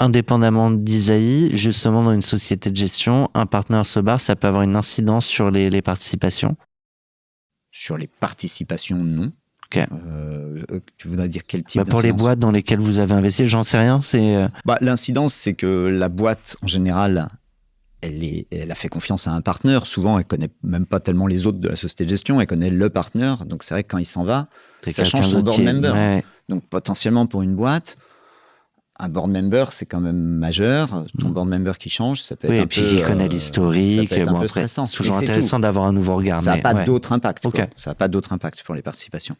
Indépendamment d'Isaïe, justement dans une société de gestion, un partenaire se barre, ça peut avoir une incidence sur les participations? Sur les participations, non. Okay. Tu voudrais dire quel type d'incidence? Pour les boîtes dans lesquelles vous avez investi, j'en sais rien. L'incidence, c'est que la boîte, en général, elle a fait confiance à un partenaire. Souvent, elle connaît même pas tellement les autres de la société de gestion, elle connaît le partenaire. Donc c'est vrai que quand il s'en va, ça change son board member. Ouais. Donc potentiellement pour une boîte, un board member, c'est quand même majeur. Ton board member qui change, ça peut être un peu... Oui, et puis il connaît l'historique. Ça peut être un peu stressant. C'est toujours intéressant d'avoir un nouveau regard. Ça n'a pas d'autre impact. Okay. Ça n'a pas d'autre impact pour les participations.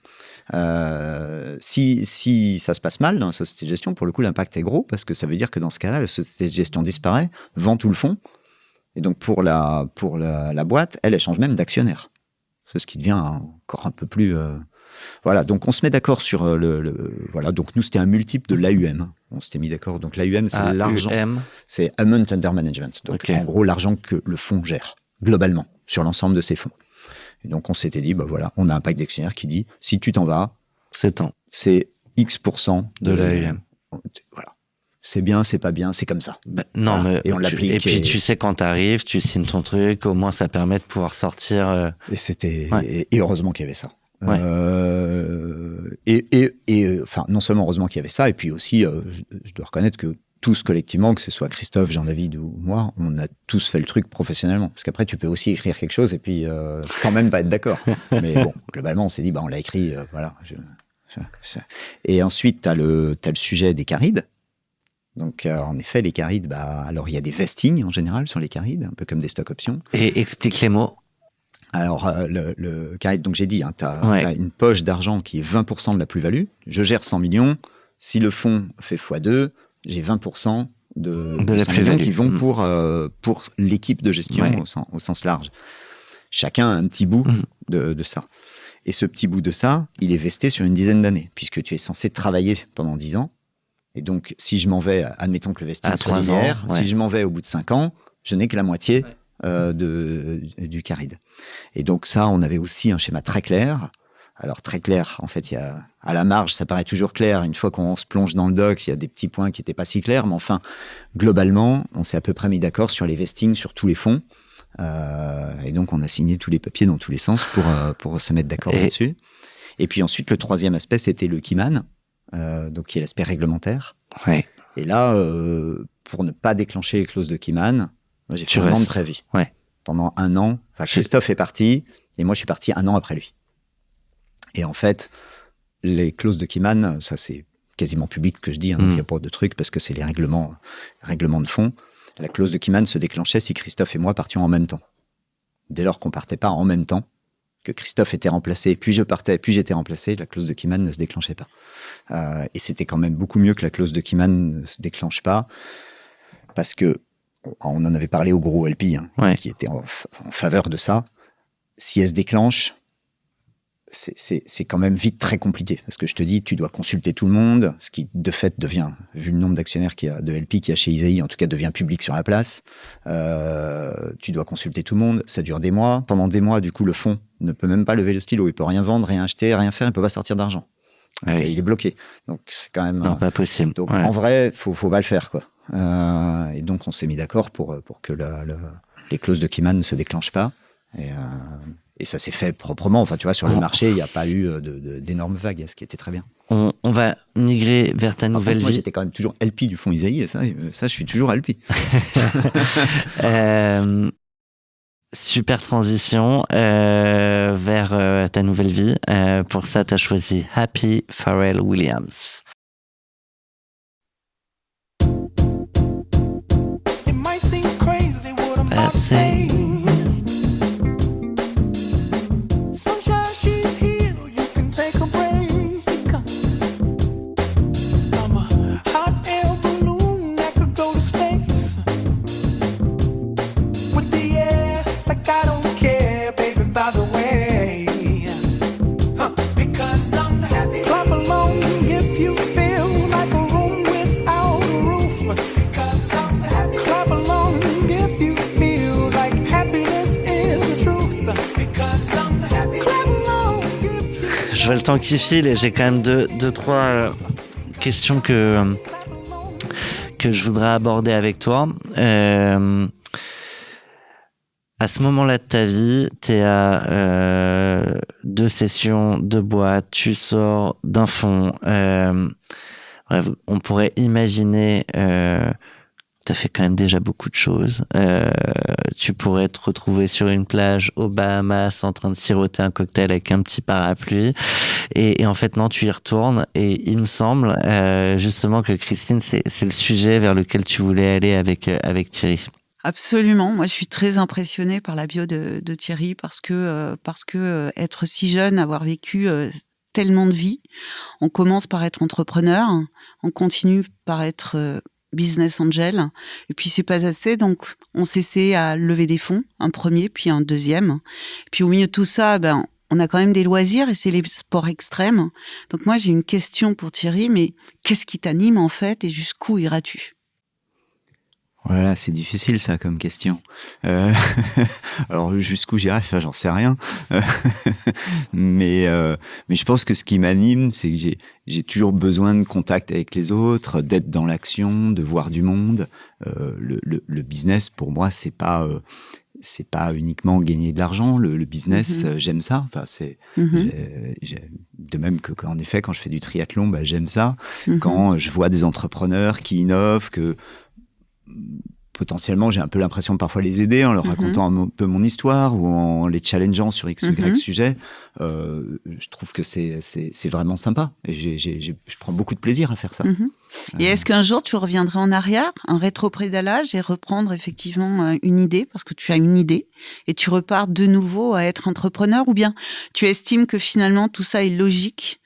Si ça se passe mal dans la société de gestion, pour le coup, l'impact est gros parce que ça veut dire que dans ce cas-là, la société de gestion disparaît, vend tout le fonds. Et donc, pour la boîte, elle change même d'actionnaire. C'est ce qui devient encore un peu plus... Voilà, donc on se met d'accord sur voilà, donc nous c'était un multiple de l'AUM. On s'était mis d'accord. Donc l'AUM, c'est l'argent. C'est Amount Under Management. Donc en gros, l'argent que le fonds gère, globalement, sur l'ensemble de ses fonds. Et donc on s'était dit, bah voilà, on a un pacte d'actionnaires qui dit, si tu t'en vas, c'est X% de l'AUM. Voilà. C'est bien, c'est pas bien, c'est comme ça. Non, mais et on l'applique. Et puis tu sais quand t'arrives, tu signes ton truc, au moins ça permet de pouvoir sortir. Et c'était et heureusement qu'il y avait ça. Ouais. Enfin, non seulement heureusement qu'il y avait ça, et puis aussi, je dois reconnaître que tous collectivement, que ce soit Christophe, Jean-David ou moi, on a tous fait le truc professionnellement. Parce qu'après, tu peux aussi écrire quelque chose et puis quand même pas être d'accord. Mais bon, globalement, on s'est dit, bah, on l'a écrit, voilà. Et ensuite, t'as le sujet des carides. Donc, en effet, les carides, bah, alors il y a des vestings en général sur les carides, un peu comme des stock options. Et explique les mots. Alors, le caride, donc j'ai dit, hein, tu as une poche d'argent qui est 20% de la plus-value. Je gère 100 millions. Si le fonds fait x2, j'ai 20% de la plus-value qui vont pour l'équipe de gestion au sens large. Chacun a un petit bout de ça. Et ce petit bout de ça, il est vesté sur une dizaine d'années, puisque tu es censé travailler pendant 10 ans. Et donc, si je m'en vais, admettons que le vesting soit linéaire, si je m'en vais au bout de 5 ans, je n'ai que la moitié du caride. Et donc ça, on avait aussi un schéma très clair. Alors très clair, en fait, il y a à la marge, ça paraît toujours clair. Une fois qu'on se plonge dans le doc, il y a des petits points qui n'étaient pas si clairs, mais enfin, globalement, on s'est à peu près mis d'accord sur les vestings sur tous les fonds. Et donc, on a signé tous les papiers dans tous les sens pour se mettre d'accord là-dessus. Et puis ensuite, le troisième aspect, c'était le Keyman, donc qui est l'aspect réglementaire. Ouais. Et là, pour ne pas déclencher les clauses de Keyman, j'ai fait un an de préavis. Ouais. Pendant un an. Enfin, Christophe est parti, et moi, je suis parti un an après lui. Et en fait, les clauses de Keyman, ça c'est quasiment public que je dis, donc il n'y a pas de truc, parce que c'est les règlements de fond. La clause de Keyman se déclenchait si Christophe et moi partions en même temps. Dès lors qu'on partait pas en même temps, que Christophe était remplacé, puis je partais, puis j'étais remplacé, la clause de Keyman ne se déclenchait pas. Et c'était quand même beaucoup mieux que la clause de Keyman ne se déclenche pas, parce que on en avait parlé au gros LP, qui était en faveur de ça. Si elle se déclenche, c'est quand même vite très compliqué. Parce que je te dis, tu dois consulter tout le monde, ce qui de fait devient, vu le nombre d'actionnaires de LP qu'il y a chez Isaïe, en tout cas devient public sur la place. Tu dois consulter tout le monde, ça dure des mois. Pendant des mois, du coup, le fonds ne peut même pas lever le stylo. Il peut rien vendre, rien acheter, rien faire, il peut pas sortir d'argent. Ouais. Il est bloqué. Donc c'est quand même... Non, pas possible. Donc en vrai, faut pas le faire, quoi. Et donc on s'est mis d'accord pour que les clauses de Keyman ne se déclenchent pas. Et ça s'est fait proprement. Enfin, tu vois, sur le marché, il n'y a pas eu d'énormes vagues, ce qui était très bien. On va migrer vers ta nouvelle vie. Moi, j'étais quand même toujours LP du fonds Isaïe, et ça, je suis toujours LP. Super transition vers ta nouvelle vie. Pour ça, tu as choisi Happy Pharrell Williams. Je vois le temps qui file et j'ai quand même deux, trois questions que je voudrais aborder avec toi. À ce moment-là de ta vie, tu es à 2 sessions de boîte, tu sors d'un fonds. Bref, on pourrait imaginer... tu as fait quand même déjà beaucoup de choses. Tu pourrais te retrouver sur une plage aux Bahamas en train de siroter un cocktail avec un petit parapluie. Et en fait, non, tu y retournes. Et il me semble justement que Christine, c'est le sujet vers lequel tu voulais aller avec Thierry. Absolument. Moi, je suis très impressionnée par la bio de Thierry parce que être si jeune, avoir vécu tellement de vie. On commence par être entrepreneur, on continue par être business angel, et puis c'est pas assez, donc on s'essaie à lever des fonds, un premier, puis un deuxième. Puis au milieu de tout ça, on a quand même des loisirs et c'est les sports extrêmes. Donc moi, j'ai une question pour Thierry, mais qu'est-ce qui t'anime en fait et jusqu'où iras-tu ? Voilà, c'est difficile ça comme question. Alors jusqu'où j'irai, ça j'en sais rien. mais je pense que ce qui m'anime, c'est que j'ai toujours besoin de contact avec les autres, d'être dans l'action, de voir du monde. Le business pour moi, c'est pas uniquement gagner de l'argent. Le business, j'aime ça. Enfin de même que en effet quand je fais du triathlon, j'aime ça. Quand je vois des entrepreneurs qui innovent, que potentiellement j'ai un peu l'impression de parfois les aider en leur racontant un peu mon histoire ou en les challengeant sur X ou Y sujet, je trouve que c'est vraiment sympa et je prends beaucoup de plaisir à faire ça. Et est-ce qu'un jour tu reviendrais en arrière, un rétropédalage et reprendre effectivement une idée, parce que tu as une idée et tu repars de nouveau à être entrepreneur, ou bien tu estimes que finalement tout ça est logique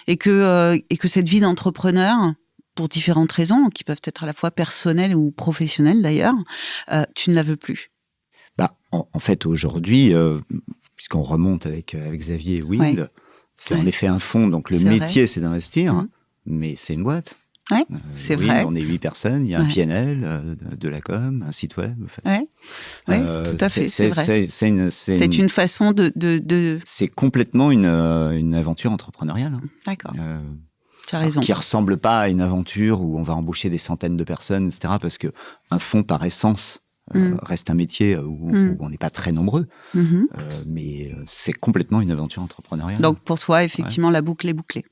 et que cette vie d'entrepreneur, pour différentes raisons, qui peuvent être à la fois personnelles ou professionnelles d'ailleurs, tu ne la veux plus? En fait, aujourd'hui, puisqu'on remonte avec Xavier et Wind, c'est en effet un fonds, donc le métier, c'est d'investir, mais c'est une boîte. Ouais, c'est Wind, vrai. on est 8 personnes, il y a un PNL, de la com, un site web. En fait. Tout à fait, c'est vrai. C'est une façon de... C'est complètement une aventure entrepreneuriale. D'accord. Tu as raison. Qui ressemble pas à une aventure où on va embaucher des centaines de personnes, etc. Parce que un fonds, par essence, reste un métier où on n'est pas très nombreux, mais c'est complètement une aventure entrepreneuriale. Donc pour toi, effectivement, la boucle est bouclée.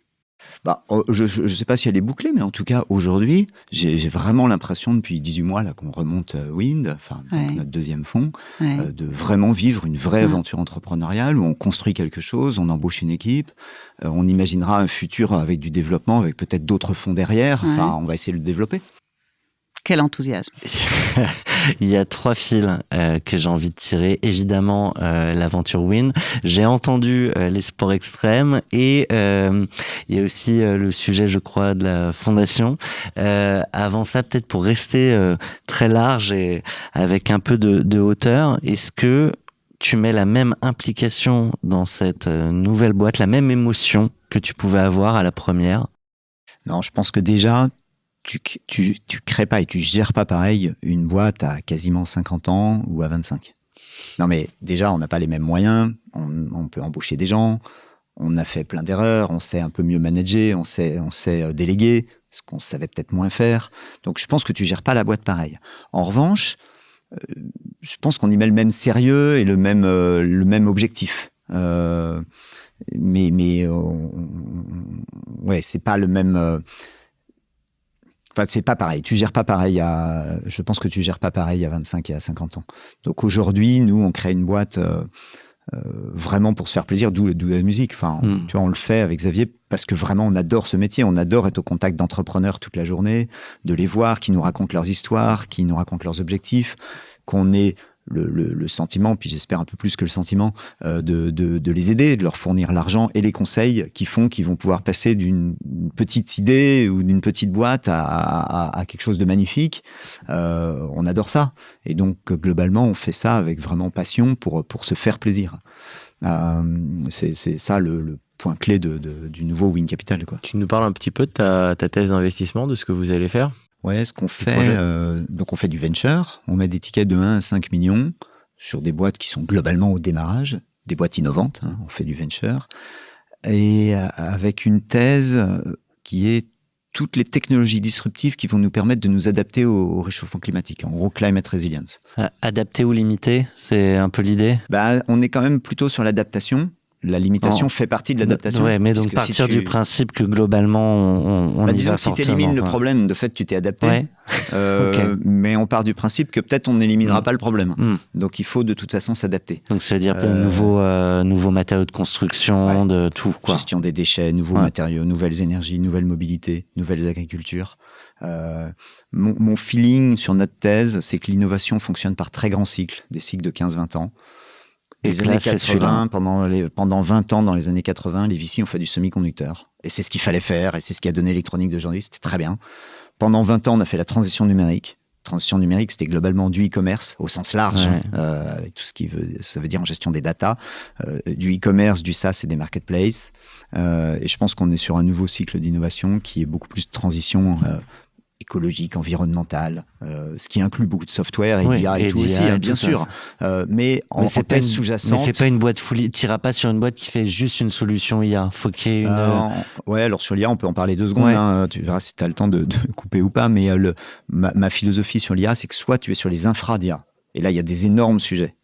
Je ne sais pas si elle est bouclée, mais en tout cas, aujourd'hui, j'ai vraiment l'impression, depuis 18 mois là, qu'on remonte Wind, donc notre deuxième fonds, de vraiment vivre une vraie aventure entrepreneuriale où on construit quelque chose, on embauche une équipe, on imaginera un futur avec du développement, avec peut-être d'autres fonds derrière. Enfin, on va essayer de le développer. Quel enthousiasme. Il y a 3 fils que j'ai envie de tirer. Évidemment, l'aventure Wind. J'ai entendu les sports extrêmes et il y a aussi le sujet, je crois, de la fondation. Avant ça, peut-être pour rester très large et avec un peu de hauteur, est-ce que tu mets la même implication dans cette nouvelle boîte, la même émotion que tu pouvais avoir à la première? Non, je pense que déjà, tu crées pas et tu gères pas pareil une boîte à quasiment 50 ans ou à 25. Non, mais déjà, on n'a pas les mêmes moyens, on peut embaucher des gens, on a fait plein d'erreurs, on sait un peu mieux manager, on sait déléguer, ce qu'on savait peut-être moins faire. Donc, je pense que tu gères pas la boîte pareil. En revanche, je pense qu'on y met le même sérieux et le même objectif. Mais ouais, c'est pas le même. Enfin, c'est pas pareil. Tu gères pas pareil je pense que tu gères pas pareil à 25 et à 50 ans. Donc aujourd'hui, nous, on crée une boîte vraiment pour se faire plaisir, d'où la musique. Enfin, tu vois, on le fait avec Xavier parce que vraiment, on adore ce métier. On adore être au contact d'entrepreneurs toute la journée, de les voir, qui nous racontent leurs histoires, qui nous racontent leurs objectifs, qu'on ait le sentiment, puis j'espère un peu plus que le sentiment, de les aider, de leur fournir l'argent et les conseils qu'ils vont pouvoir passer d'une petite idée ou d'une petite boîte à quelque chose de magnifique. On adore ça. Et donc, globalement, on fait ça avec vraiment passion pour se faire plaisir. C'est ça le point clé du nouveau Wind Capital, quoi. Tu nous parles un petit peu de ta thèse d'investissement, de ce que vous allez faire? Ouais, ce qu'on fait, donc on fait du venture, on met des tickets de 1 à 5 millions sur des boîtes qui sont globalement au démarrage, des boîtes innovantes, on fait du venture, et avec une thèse qui est toutes les technologies disruptives qui vont nous permettre de nous adapter au réchauffement climatique, en gros climate resilience. Adapter ou limiter, c'est un peu l'idée? On est quand même plutôt sur l'adaptation. La limitation fait partie de l'adaptation. Ouais, mais donc partir du principe que globalement, on y disons va que si tu élimines le problème, de fait, tu t'es adapté. Okay. Mais on part du principe que peut-être on n'éliminera pas le problème. Donc il faut de toute façon s'adapter. Donc ça veut dire nouveaux matériaux de construction, de tout, quoi. Gestion des déchets, nouveaux matériaux, nouvelles énergies, nouvelles mobilités, nouvelles agricultures. Mon feeling sur notre thèse, c'est que l'innovation fonctionne par très grands cycles, des cycles de 15-20 ans. Les années 80, pendant 20 ans, dans les années 80, les VC ont fait du semi-conducteur. Et c'est ce qu'il fallait faire, et c'est ce qui a donné l'électronique d'aujourd'hui, c'était très bien. Pendant 20 ans, on a fait la transition numérique. Transition numérique, c'était globalement du e-commerce, au sens large, avec tout ce ça veut dire en gestion des data, du e-commerce, du SaaS et des marketplaces. Et je pense qu'on est sur un nouveau cycle d'innovation qui est beaucoup plus de transition écologique, environnementale, ce qui inclut beaucoup de software et d'IA et tout aussi, bien sûr. Mais en thèse sous-jacente... Mais c'est pas une boîte full... Tu n'iras pas sur une boîte qui fait juste une solution IA. Faut qu'il y ait une... Ouais, alors sur l'IA, on peut en parler 2 secondes. Tu verras si tu as le temps de couper ou pas. Mais ma philosophie sur l'IA, c'est que soit tu es sur les infras d'IA. Et là, il y a des énormes sujets.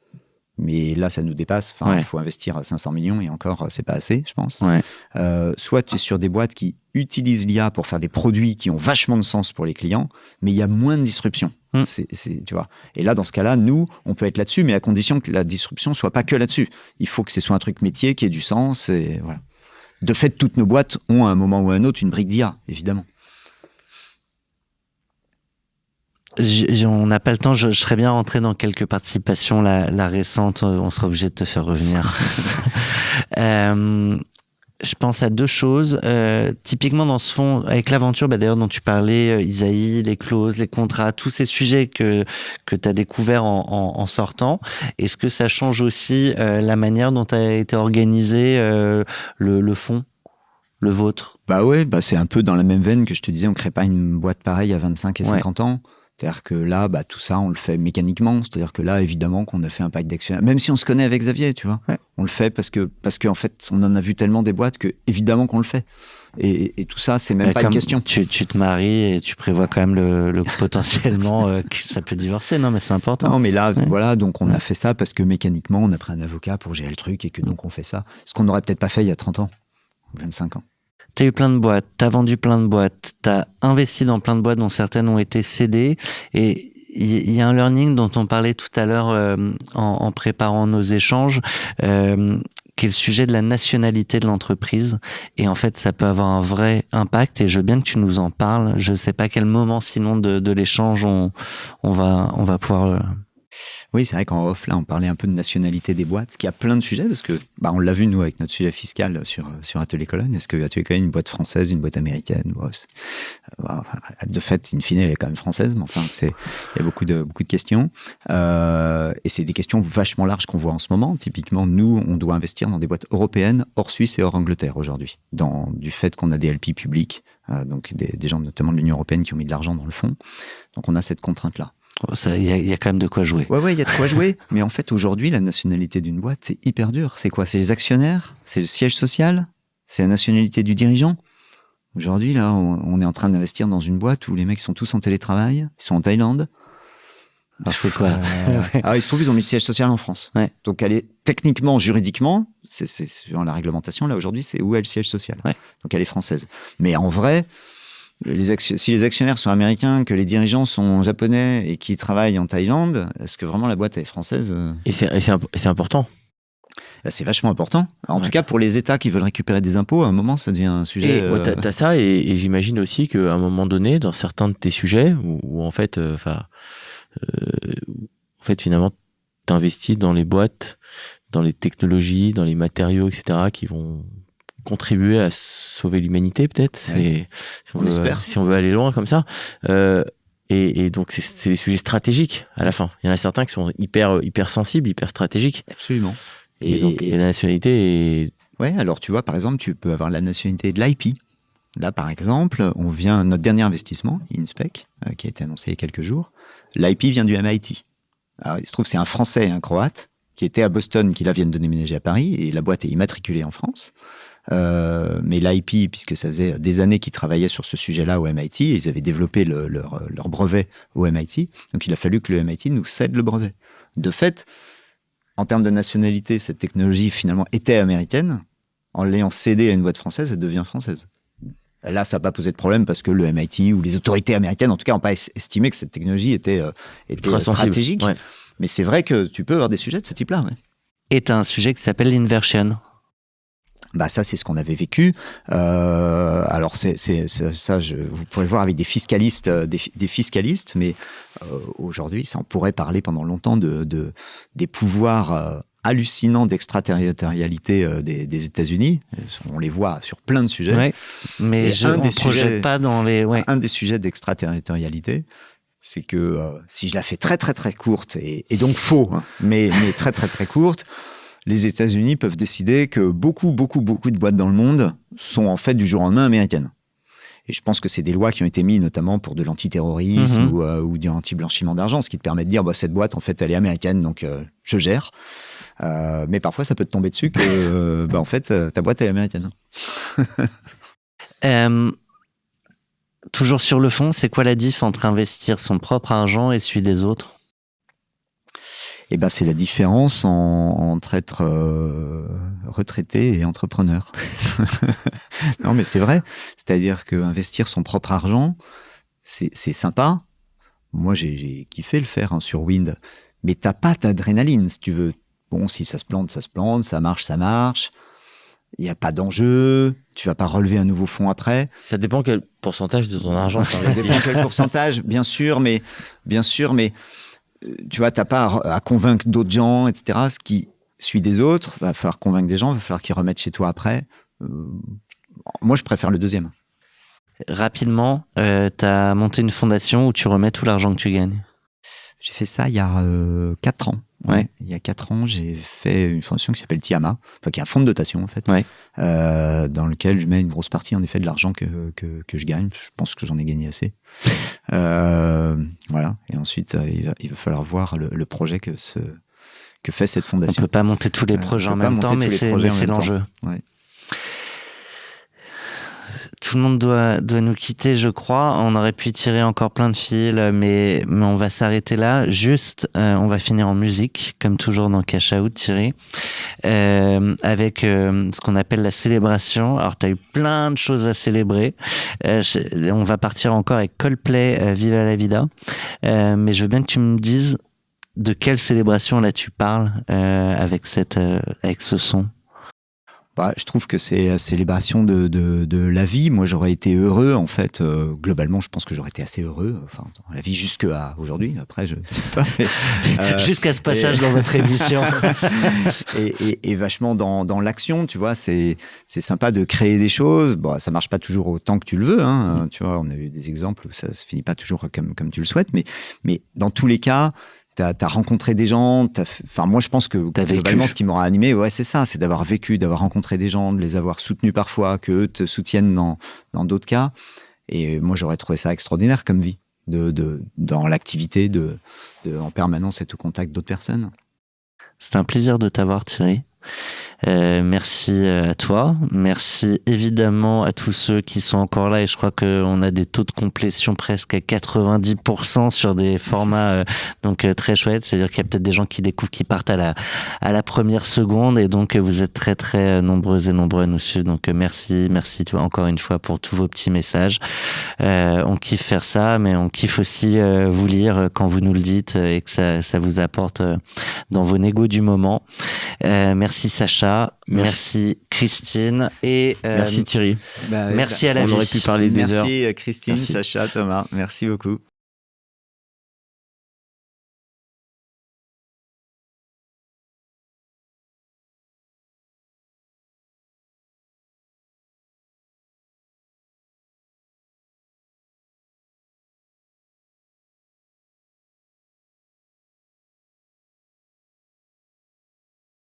Mais là, ça nous dépasse. Enfin, il faut investir 500 millions et encore, c'est pas assez, je pense. Soit tu es sur des boîtes qui utilisent l'IA pour faire des produits qui ont vachement de sens pour les clients, mais il y a moins de disruption. Tu vois. Et là, dans ce cas-là, nous, on peut être là-dessus, mais à condition que la disruption soit pas que là-dessus. Il faut que ce soit un truc métier qui ait du sens. Et voilà. De fait, toutes nos boîtes ont à un moment ou à un autre une brique d'IA, évidemment. On n'a pas le temps, je serais bien rentré dans quelques participations, la récente, on sera obligé de te faire revenir. Je pense à 2 choses. Typiquement dans ce fonds, avec l'aventure, d'ailleurs dont tu parlais, Isaïe, les clauses, les contrats, tous ces sujets que tu as découverts en sortant, est-ce que ça change aussi la manière dont a été organisé le fonds, le vôtre? C'est un peu dans la même veine que je te disais, on ne crée pas une boîte pareille à 25 et 50 ans. C'est-à-dire que là, tout ça, on le fait mécaniquement. C'est-à-dire que là, évidemment, qu'on a fait un pacte d'actionnaires. Même si on se connaît avec Xavier, tu vois. On le fait parce que en fait, on en a vu tellement des boîtes que, évidemment, qu'on le fait. Et tout ça, c'est même pas une question. Tu te maries et tu prévois quand même le potentiellement que ça peut divorcer. Non, mais c'est important. Non, mais là, voilà, donc on a fait ça parce que mécaniquement, on a pris un avocat pour gérer le truc et que donc on fait ça. Ce qu'on n'aurait peut-être pas fait il y a 30 ans, 25 ans. T'as eu plein de boîtes, t'as vendu plein de boîtes, t'as investi dans plein de boîtes dont certaines ont été cédées. Et il y a un learning dont on parlait tout à l'heure en préparant nos échanges, qui est le sujet de la nationalité de l'entreprise. Et en fait, ça peut avoir un vrai impact. Et je veux bien que tu nous en parles. Je sais pas quel moment, sinon, de l'échange, on va pouvoir... Oui, c'est vrai qu'en off, là, on parlait un peu de nationalité des boîtes, ce qui a plein de sujets, parce que on l'a vu, nous, avec notre sujet fiscal sur Atelier Cologne. Est-ce que Atelier Cologne est une boîte française, une boîte américaine? De fait, in fine, elle est quand même française, mais enfin, il y a beaucoup de questions. Et c'est des questions vachement larges qu'on voit en ce moment. Typiquement, nous, on doit investir dans des boîtes européennes, hors Suisse et hors Angleterre aujourd'hui, du fait qu'on a des LP publics, donc des gens notamment de l'Union européenne qui ont mis de l'argent dans le fonds. Donc, on a cette contrainte-là. Il y a quand même de quoi jouer. Ouais, il y a de quoi jouer. Mais en fait, aujourd'hui, la nationalité d'une boîte, c'est hyper dur. C'est quoi? C'est les actionnaires? C'est le siège social? C'est la nationalité du dirigeant? Aujourd'hui, là, on est en train d'investir dans une boîte où les mecs sont tous en télétravail. Ils sont en Thaïlande. Alors, c'est quoi? Il se trouve, ils ont mis le siège social en France. Ouais. Donc, elle est techniquement, juridiquement, c'est dans la réglementation, là, aujourd'hui, c'est où est le siège social. Ouais. Donc, elle est française. Mais en vrai... si les actionnaires sont américains, que les dirigeants sont japonais et qui travaillent en Thaïlande, est-ce que vraiment la boîte est française? Et c'est important. C'est vachement important. En tout cas, pour les États qui veulent récupérer des impôts, à un moment, ça devient un sujet... T'as ça, et j'imagine aussi qu'à un moment donné, dans certains de tes sujets, où en fait, finalement, t'investis dans les boîtes, dans les technologies, dans les matériaux, etc., qui vont contribuer à sauver l'humanité, peut-être. Ouais. Si on veut aller loin comme ça. Et donc, c'est des sujets stratégiques à la fin. Il y en a certains qui sont hyper sensibles, hyper stratégiques. Absolument. Et donc, la nationalité est... Ouais, alors tu vois, par exemple, tu peux avoir la nationalité de l'IP. Là, par exemple, notre dernier investissement, InSpec, qui a été annoncé il y a quelques jours, l'IP vient du MIT. Alors, il se trouve, c'est un Français et un Croate qui étaient à Boston, qui là viennent de déménager à Paris, et la boîte est immatriculée en France. Mais l'IP, puisque ça faisait des années qu'ils travaillaient sur ce sujet-là au MIT, et ils avaient développé leur brevet au MIT, donc il a fallu que le MIT nous cède le brevet. De fait, en termes de nationalité, cette technologie finalement était américaine. En l'ayant cédée à une boîte française, elle devient française. Là, ça n'a pas posé de problème parce que le MIT ou les autorités américaines, en tout cas, n'ont pas estimé que cette technologie était stratégique. Ouais. Mais c'est vrai que tu peux avoir des sujets de ce type-là. Ouais. Et tu as un sujet qui s'appelle l'inversion. Ça, c'est ce qu'on avait vécu. Alors, ça, vous pourrez voir avec des fiscalistes, mais aujourd'hui, ça, on pourrait parler pendant longtemps des pouvoirs hallucinants d'extraterritorialité des États-Unis. On les voit sur plein de sujets. Ouais, mais on ne projette pas dans les... Ouais. Un des sujets d'extraterritorialité, c'est que si je la fais très, très, très courte, et donc faux, hein, mais très, très, très courte, les États-Unis peuvent décider que beaucoup de boîtes dans le monde sont en fait du jour au lendemain américaines. Et je pense que c'est des lois qui ont été mises notamment pour de l'antiterrorisme ou du anti-blanchiment d'argent, ce qui te permet de dire cette boîte, en fait, elle est américaine, donc je gère. Mais parfois, ça peut te tomber dessus que en fait, ta boîte est américaine. Toujours sur le fond, c'est quoi la diff entre investir son propre argent et celui des autres ? C'est la différence entre être retraité et entrepreneur. Non, mais c'est vrai. C'est-à-dire qu'investir son propre argent, c'est sympa. Moi, j'ai kiffé le faire sur Wind. Mais t'as pas d'adrénaline, si tu veux. Bon, si ça se plante, ça marche, ça marche. Il n'y a pas d'enjeu. Tu vas pas relever un nouveau fonds après. Ça dépend quel pourcentage de ton argent. Ça dépend quel pourcentage, bien sûr, mais tu vois, t'as pas à convaincre d'autres gens, etc. Ce qui suit des autres, va falloir convaincre des gens, va falloir qu'ils remettent chez toi après. Moi, je préfère le deuxième. Rapidement, t'as monté une fondation où tu remets tout l'argent que tu gagnes. J'ai fait ça il y a 4 ans. Ouais. Il y a 4 ans, j'ai fait une fondation qui s'appelle Tiama, qui est un fonds de dotation en fait, dans lequel je mets une grosse partie en effet de l'argent que je gagne. Je pense que j'en ai gagné assez. Voilà. Et ensuite, il va falloir voir le projet que fait cette fondation. On peut pas monter tous les projets en même temps, mais c'est l'enjeu. Ouais. tout le monde doit nous quitter, je crois. On aurait pu tirer encore plein de fils, mais on va s'arrêter là. Juste, on va finir en musique, comme toujours dans Cash Out, Thierry, avec ce qu'on appelle la célébration. Alors, tu as eu plein de choses à célébrer. On va partir encore avec Coldplay, Viva la Vida. Mais je veux bien que tu me dises de quelle célébration là tu parles avec ce son. Je trouve que c'est la célébration de la vie. Moi, j'aurais été heureux, en fait. Globalement, je pense que j'aurais été assez heureux. Enfin, dans la vie jusqu'à aujourd'hui. Après, je sais pas. Jusqu'à ce passage dans votre émission. et vachement dans l'action, tu vois. C'est sympa de créer des choses. Bon, ça marche pas toujours autant que tu le veux. Hein. Tu vois, on a eu des exemples où ça se finit pas toujours comme tu le souhaites. Mais dans tous les cas, t'as rencontré des gens, enfin moi je pense que globalement ce qui m'aura animé, c'est ça, c'est d'avoir vécu, d'avoir rencontré des gens, de les avoir soutenus parfois, qu'eux te soutiennent dans d'autres cas. Et moi j'aurais trouvé ça extraordinaire comme vie, dans l'activité, en permanence être au contact d'autres personnes. C'est un plaisir de t'avoir, Thierry. Merci à toi, merci évidemment à tous ceux qui sont encore là, et je crois qu'on a des taux de complétion presque à 90% sur des formats donc très chouettes, c'est-à-dire qu'il y a peut-être des gens qui découvrent, qui partent à la première seconde, et donc vous êtes très très nombreuses et nombreux à nous suivre, donc merci toi encore une fois pour tous vos petits messages. On kiffe faire ça, mais on kiffe aussi vous lire quand vous nous le dites et que ça vous apporte dans vos négos du moment. Merci Sacha, merci Christine, et merci Thierry. Merci à la vie. On aurait pu parler des heures. Merci Christine, Sacha, Thomas, merci beaucoup.